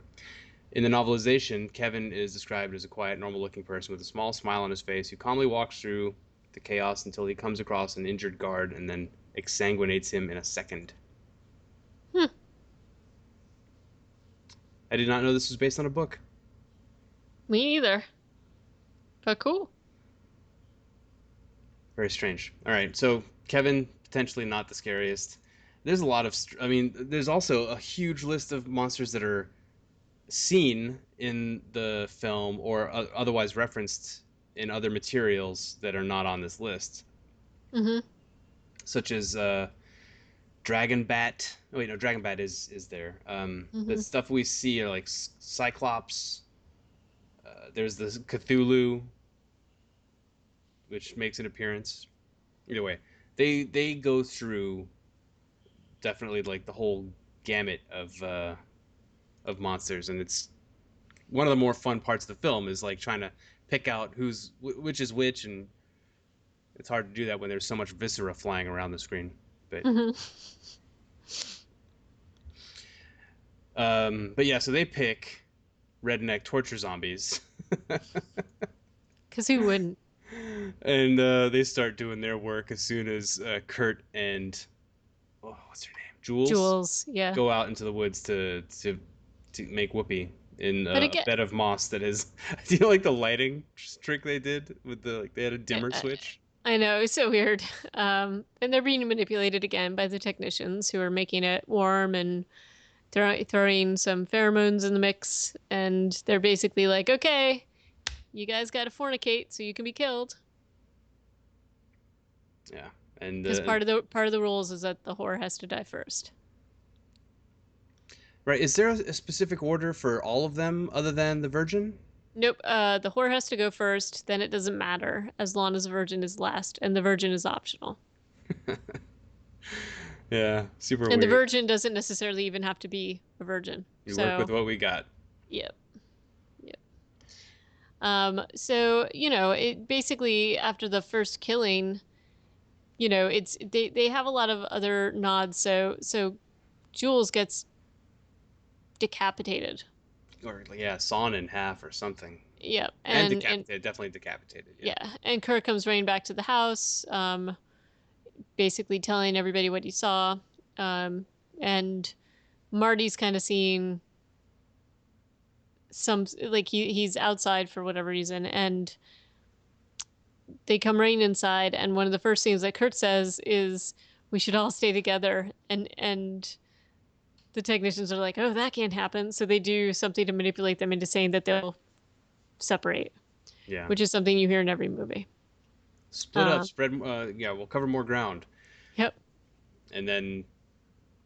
In the novelization, Kevin is described as a quiet, normal-looking person with a small smile on his face who calmly walks through the chaos until he comes across an injured guard and then exsanguinates him in a second. Hmm. I did not know this was based on a book. Me either. But cool. Very strange. All right, so Kevin potentially not the scariest. There's a lot of, I mean, there's also a huge list of monsters that are seen in the film or otherwise referenced in other materials that are not on this list, Mm-hmm. such as Dragon Bat. Oh wait, no, Dragon Bat is there. The Mm-hmm. stuff we see are like Cyclops. There's the Cthulhu, which makes an appearance. Either way, they go through definitely like the whole gamut of monsters, and it's one of the more fun parts of the film is like trying to pick out which is which, and it's hard to do that when there's so much viscera flying around the screen. But Mm-hmm. but yeah, so they pick redneck torture zombies, Because who wouldn't? and they start doing their work as soon as Kurt and what's her name, Jules, Jules, yeah. go out into the woods to make whoopee in But a again, bed of moss that is. Do you like the lighting trick they did with the like they had a dimmer I, switch? I know, it's so weird. And they're being manipulated again by the technicians who are making it warm and throwing some pheromones in the mix. And they're basically like, okay, you guys got to fornicate so you can be killed. Yeah, and Because part of the rules is that the whore has to die first. right. Is there a specific order for all of them other than the Virgin? Nope. The whore has to go first. Then it doesn't matter as long as the virgin is last, and the virgin is optional. Yeah, super And the weird. virgin doesn't necessarily even have to be a virgin. You work with So, what we got. yep, yep. So it basically after the first killing, it's they have a lot of other nods. So Jules gets decapitated. Or like, yeah, sawn in half or something. Yep, And and decapitated, definitely decapitated. Yeah. yeah, and Kurt comes running back to the house, basically telling everybody what he saw, um, and Marty's kind of seeing some like he's outside for whatever reason, and they come running inside, and one of the first things that Kurt says is, "We should all stay together," and the technicians are like, "Oh, that can't happen," so they do something to manipulate them into saying that they'll separate, Yeah. which is something you hear in every movie. Split up, Um, spread. Yeah, we'll cover more ground, yep, and then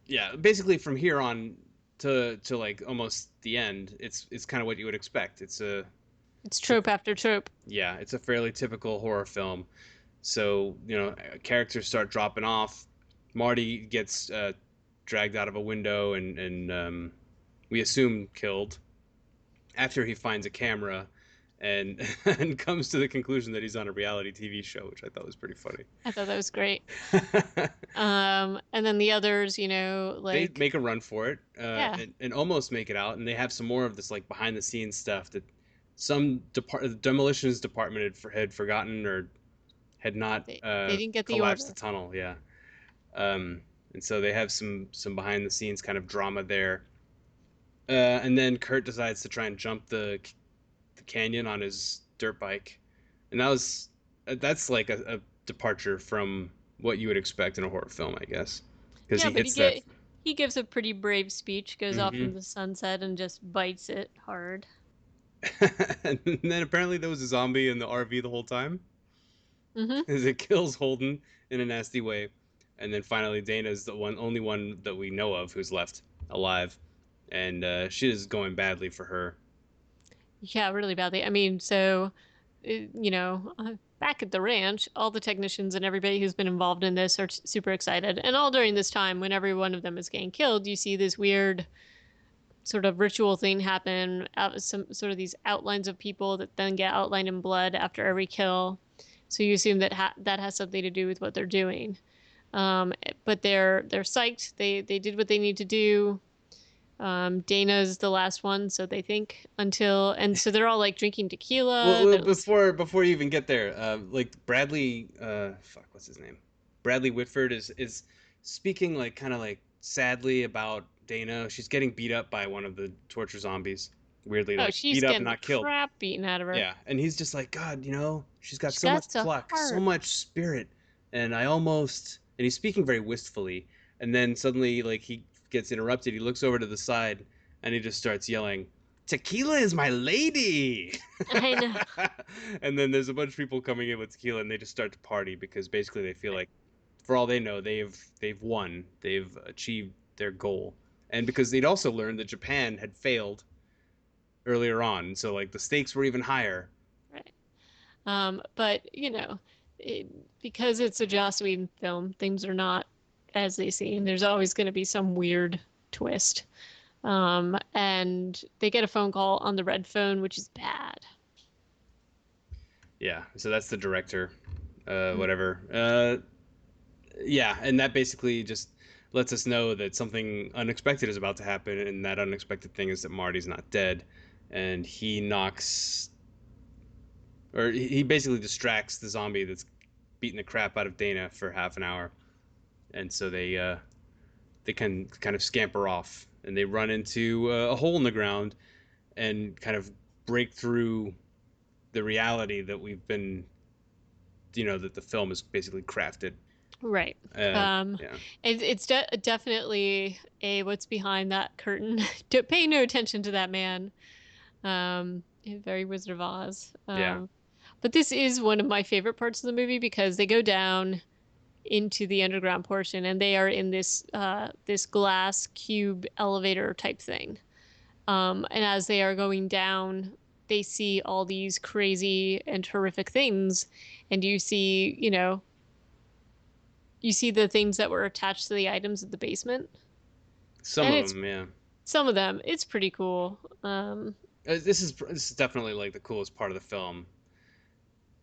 yeah, basically from here on to like almost the end, it's kind of what you would expect. it's It's a trope after trope. yeah, it's a fairly typical horror film. So characters start dropping off. Marty gets dragged out of a window and we assume killed after he finds a camera and and comes to the conclusion that he's on a reality TV show, which I thought was pretty funny. I thought that was great. And then the others, They like make a run for it yeah, and almost make it out, and they have some more of this like behind the scenes stuff that some demolitions department had forgotten or had not they didn't get the collapsed the order. tunnel. Yeah, and so they have some behind the scenes kind of drama there. And then Kurt decides to try and jump the canyon on his dirt bike, and that's like a departure from what you would expect in a horror film, I guess, because Yeah, he but hits that. he gives a pretty brave speech, goes off Hmm. in the sunset, and just bites it hard. And then apparently there was a zombie in the RV the whole time, Hmm. as it kills Holden in a nasty way, and then finally Dana's the only one that we know of who's left alive, and shit is going badly for her. Yeah, really badly. I mean, so, back at the ranch, all the technicians and everybody who's been involved in this are super excited. And all during this time, when every one of them is getting killed, you see this weird sort of ritual thing happen, some sort of these outlines of people that then get outlined in blood after every kill. So you assume that that has something to do with what they're doing. But they're psyched. They did what they need to do. Dana's the last one, so they think until, and so they're all like drinking tequila. Well, before you even get there, like Bradley, fuck, what's his name? Bradley Whitford is speaking like kind of like sadly about Dana. She's getting beat up by one of the torture zombies. Weirdly, Oh, like she's beat up, getting the not killed. crap beaten out of her. Yeah, and he's just like, God, she's got She's so much got a pluck, so heart. much spirit, and he's speaking very wistfully, and then suddenly, like, he gets interrupted. He looks over to the side, and he just starts yelling, "Tequila is my lady!" I know. And then there's a bunch of people coming in with tequila, and they just start to party because basically they feel like, for all they know, they've won, they've achieved their goal, and because they'd also learned that Japan had failed earlier on, so like the stakes were even higher. Right. But because it's a Joss Whedon film, things are not as they seem. There's always going to be some weird twist. And they get a phone call on the red phone, which is bad. Yeah, so that's the director, Mm. whatever. Yeah, and that basically just lets us know that something unexpected is about to happen, and that unexpected thing is that Marty's not dead, and he knocks, or he basically distracts the zombie that's beating the crap out of Dana for half an hour, and so they can kind of scamper off, and they run into a hole in the ground and kind of break through the reality that we've been, that the film is basically crafted. Right. Uh, Um, yeah, it's definitely a what's behind that curtain. Don't pay no attention to that man. Very Wizard of Oz. yeah. But this is one of my favorite parts of the movie because they go down into the underground portion and they are in this glass cube elevator type thing. And as they are going down, they see all these crazy and horrific things, and you see the things that were attached to the items of the basement, Some and of it's them, yeah. some of them. It's pretty cool. This is definitely like the coolest part of the film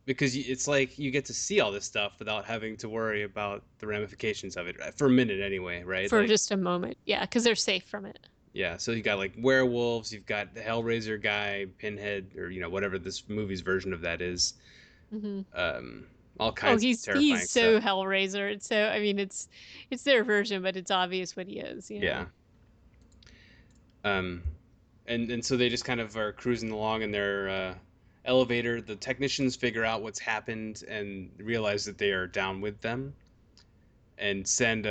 because it's like you get to see all this stuff without having to worry about the ramifications of it for a minute anyway, right? For Like, just a moment, yeah, because they're safe from it. yeah. So you got like werewolves, you've got the Hellraiser guy, Pinhead, or whatever this movie's version of that is. Hmm. Um, all Oh, kinds of he's terrifying stuff. so Hellraiser. It's so I mean it's their version, but it's obvious what he is. Yeah. Um, and so they just kind of are cruising along in their elevator. The technicians figure out what's happened and realize that they are down with them, and send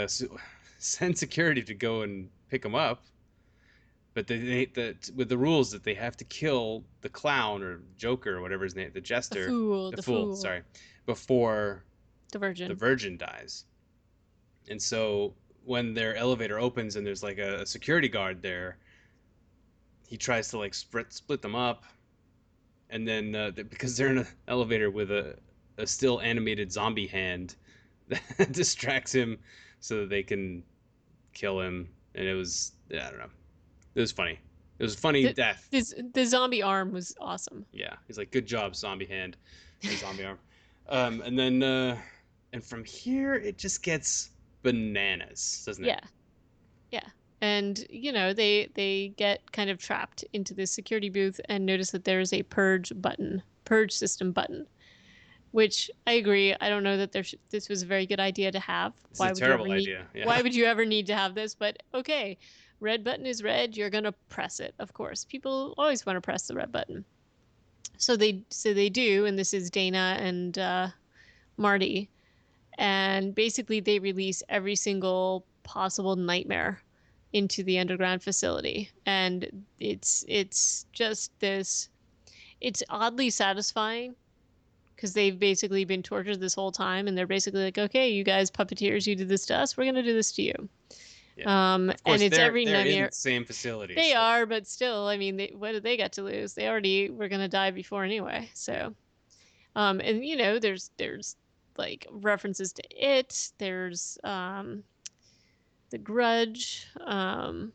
security to go and pick them up. But with the rules that they have to kill the clown or Joker or whatever his name, the The jester, fool, the the fool, fool, sorry, before the the virgin. virgin dies. And so when their elevator opens and there's like a security guard there, he tries to like split them up, and then because they're in an elevator with a still animated zombie hand that distracts him so that they can kill him. And it was, yeah, I don't know, it was funny. It was a funny The death. the zombie arm was awesome. Yeah, he's like, good job, zombie hand or zombie arm. And then and from here it just gets bananas, doesn't it? Yeah, yeah. And they get kind of trapped into this security booth and notice that there is a purge system button, which I agree. I don't know that this was a very good idea to have. It's a terrible idea. Yeah. Why would you ever need to have this? But okay, red button is red, you're gonna press it. Of course, people always want to press the red button. So they do, and this is Dana and Marty, and basically they release every single possible nightmare into the underground facility, and it's just this. It's oddly satisfying because they've basically been tortured this whole time, and they're basically like, okay, you guys puppeteers, you did this to us, we're gonna do this to you. Yeah. Of And course, it's every they're in nightmare. the same facility, They so are, but still, I mean, what did they got to lose? They already were gonna die before anyway. yeah. So, and there's like references to it. There's the Grudge, the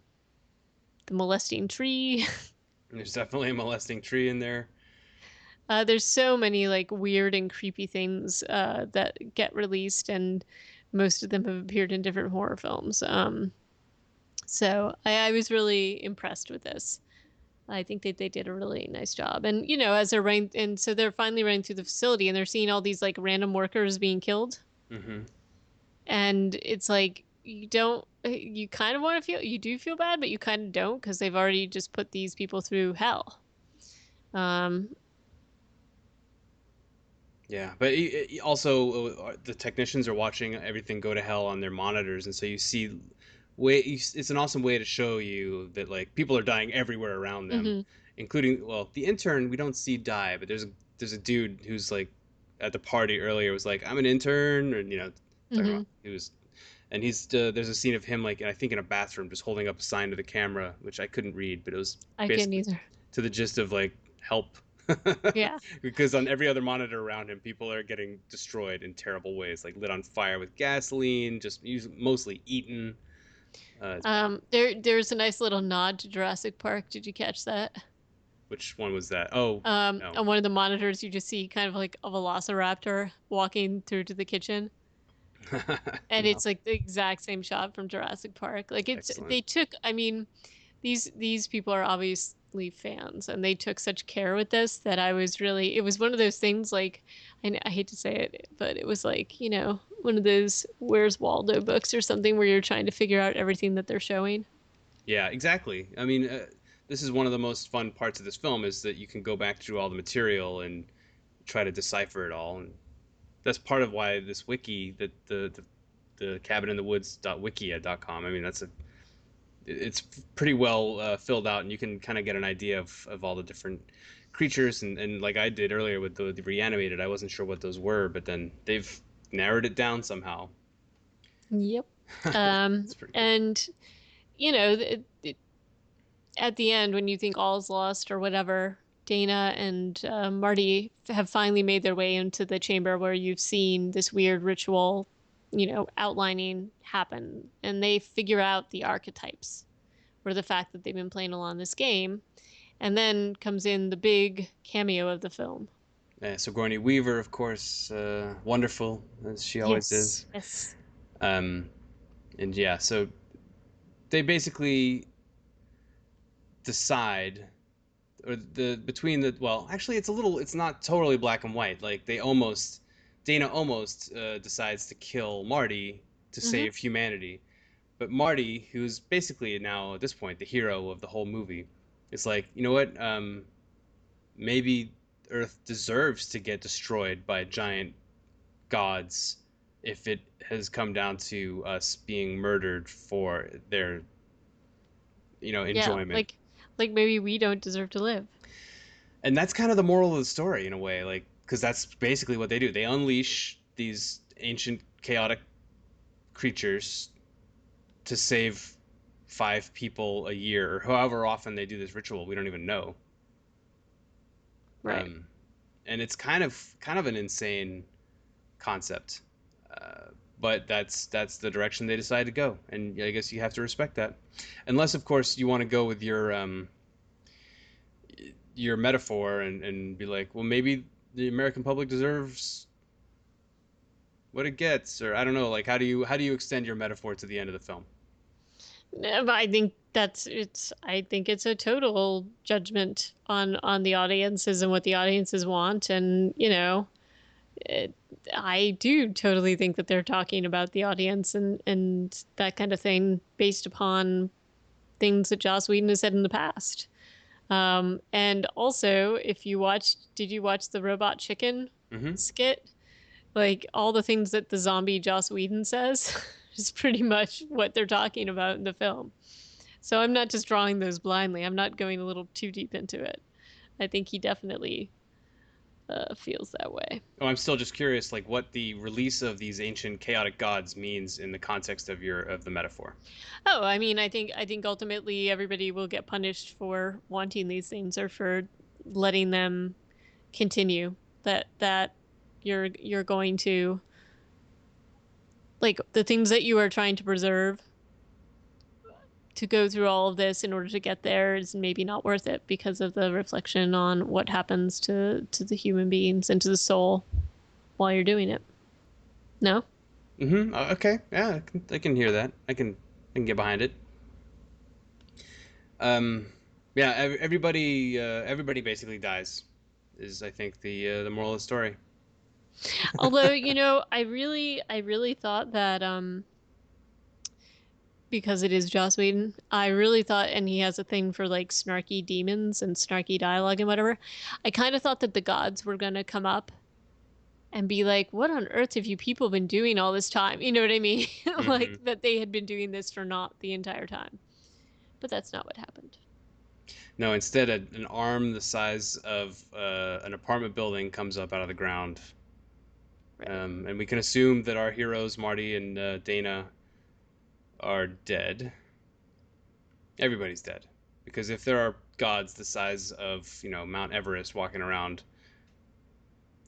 molesting tree. There's definitely a molesting tree in there. There's so many like weird and creepy things that get released, and most of them have appeared in different horror films. So I was really impressed with this. I think that they did a really nice job. And as they're running, and so they're finally running through the facility, and they're seeing all these like random workers being killed, Mm-hmm. and it's like you kind of want to feel, you do feel bad, but you kind of don't because they've already just put these people through hell. Um, Yeah, but also the technicians are watching everything go to hell on their monitors, and so you see, it's an awesome way to show you that like people are dying everywhere around them, mhm, including the intern we don't see die, but there's a dude who's like at the party earlier was like I'm an intern, or talking about mhm. he was, and there's a scene of him like I think in a bathroom just holding up a sign to the camera, which I couldn't read, but it was I couldn't basically either. to the gist of like help. Yeah. Because on every other monitor around him, people are getting destroyed in terrible ways, like lit on fire with gasoline, just mostly eaten. It's bad. There's a nice little nod to Jurassic Park. Did you catch that? Which one was that? Oh, no. On one of the monitors, you just see kind of like a velociraptor walking through to the kitchen, and No. it's like the exact same shot from Jurassic Park. Like Excellent. they took. I mean, these people are obviously fans, and they took such care with this that I was really. It was one of those things like, I hate to say it, but it was like one of those Where's Waldo books or something where you're trying to figure out everything that they're showing. Yeah, exactly. I mean, this is one of the most fun parts of this film is that you can go back through all the material and try to decipher it all, and that's part of why this wiki, that the cabin in the woods.wikia.com. I mean, it's pretty well filled out, and you can kind of get an idea of all the different creatures. And like I did earlier with the reanimated, I wasn't sure what those were, but then they've narrowed it down somehow. Yep. It's pretty cool. And at the end, when you think all's lost or whatever, Dana and Marty have finally made their way into the chamber where you've seen this weird ritual, outlining happen. And they figure out the archetypes or the fact that they've been playing along this game. And then comes in the big cameo of the film. Sigourney Weaver, of course, wonderful as she always Yes. is. Yes. Um, and yeah, so they basically decide, or the between the well, actually, it's not totally black and white. Like Dana almost decides to kill Marty to Mm-hmm. save humanity, but Marty, who's basically now at this point the hero of the whole movie, is like, you know what? Maybe Earth deserves to get destroyed by giant gods if it has come down to us being murdered for their Yeah. enjoyment. Like maybe we don't deserve to live. And that's kind of the moral of the story in a way, like, because that's basically what they do. They unleash these ancient chaotic creatures to save 5 people a year, or however often they do this ritual. We don't even know. Right. um, and it's kind of an insane concept, uh, but that's the direction they decide to go, and I guess you have to respect that, unless of course you want to go with your metaphor and be like, well, maybe the American public deserves what it gets, or I don't know, like how do you extend your metaphor to the end of the film? But I think I think it's a total judgment on the audiences and what the audiences want, and it, I do totally think that they're talking about the audience and that kind of thing based upon things that Joss Whedon has said in the past. And also, if you watched, did you watch the Robot Chicken Mm-hmm. skit? Like all the things that the zombie Joss Whedon says is pretty much what they're talking about in the film. So I'm not just drawing those blindly. I'm not going a little too deep into it. I think he definitely feels that way. Oh, I'm still just curious, like what the release of these ancient chaotic gods means in the context of the metaphor. Oh, I mean, I think ultimately everybody will get punished for wanting these things or for letting them continue. That you're going to like the things that you are trying to preserve to go through all of this in order to get there is maybe not worth it because of the reflection on what happens to the human beings and to the soul while you're doing it. No? Mm-hmm. Okay. Yeah, I can hear that. I can get behind it. Um, yeah. Everybody basically dies. Is I think the moral of the story. Although, I really thought that because it is Joss Whedon, I really thought, and he has a thing for like snarky demons and snarky dialogue and whatever. I kind of thought that the gods were gonna come up and be like, "What on earth have you people been doing all this time?" You know what I mean? Mm-hmm. Like that they had been doing this for not the entire time. But that's not what happened. No, instead, an arm the size of an apartment building comes up out of the ground, Right. and we can assume that our heroes Marty and Dana are dead. Everybody's dead, because if there are gods the size of Mount Everest walking around,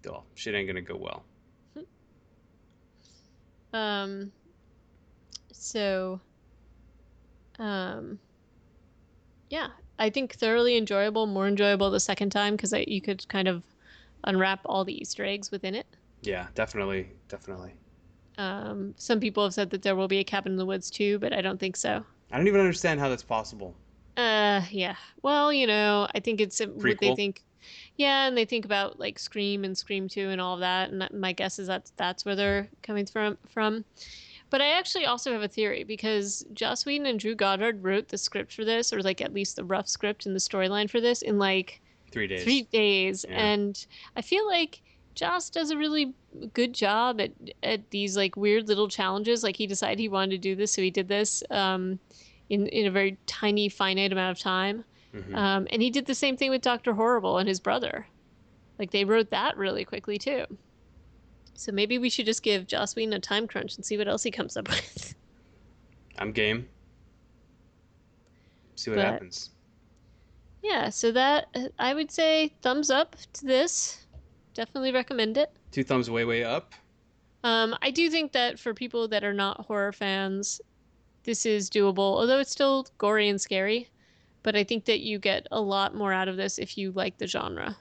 well, shit ain't gonna go well. Um. So. Um. Yeah, I think thoroughly enjoyable, more enjoyable the second time because you could kind of unwrap all the Easter eggs within it. Yeah, definitely, definitely. Some people have said that there will be a cabin in the woods too, but I don't think so. I don't even understand how that's possible. Yeah. Well, I think it's what they Prequel. think. Yeah, and they think about like Scream and Scream 2 and all of that, and my guess is that's where they're coming from. But I actually also have a theory because Joss Whedon and Drew Goddard wrote the script for this, or like at least the rough script and the storyline for this in like 3 3 days. days, Yeah. and I feel like Joss does a really good job at these like weird little challenges. Like he decided he wanted to do this, so he did this in a very tiny, finite amount of time. Hmm. And he did the same thing with Doctor Horrible and his brother. Like they wrote that really quickly too. So maybe we should just give Joss Whedon a time crunch and see what else he comes up with. I'm game. See what But happens. yeah, so that I would say thumbs up to this. Definitely recommend it. Two thumbs way, way up. I do think that for people that are not horror fans, this is doable, although it's still gory and scary. But I think that you get a lot more out of this if you like the genre.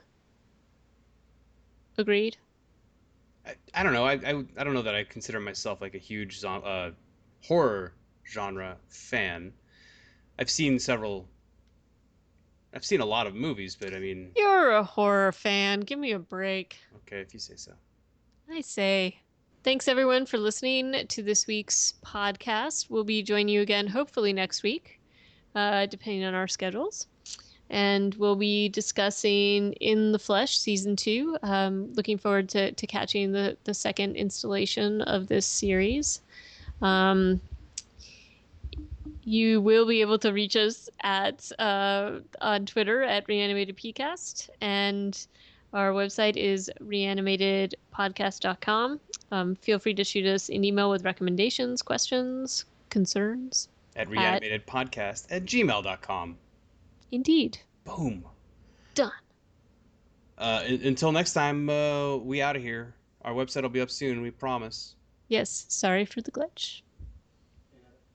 Agreed? I don't know. I don't know that I consider myself like a huge horror genre fan. I've seen several. I've seen a lot of movies, but I mean, You're a horror fan. Give me a break. okay, if you say so. I say. Thanks everyone for listening to this week's podcast. We'll be joining you again hopefully next week, depending on our schedules. And we'll be discussing In the Flesh season 2. Looking forward to catching the second installation of this series. Um, you will be able to reach us at on Twitter at Reanimated PCast, and our website is reanimatedpodcast.com. Feel free to shoot us an email with recommendations, questions, concerns. At At reanimatedpodcast@gmail.com. Indeed. Boom. Done. Until next time, we out of here. Our website will be up soon, we promise. Yes, sorry for the glitch.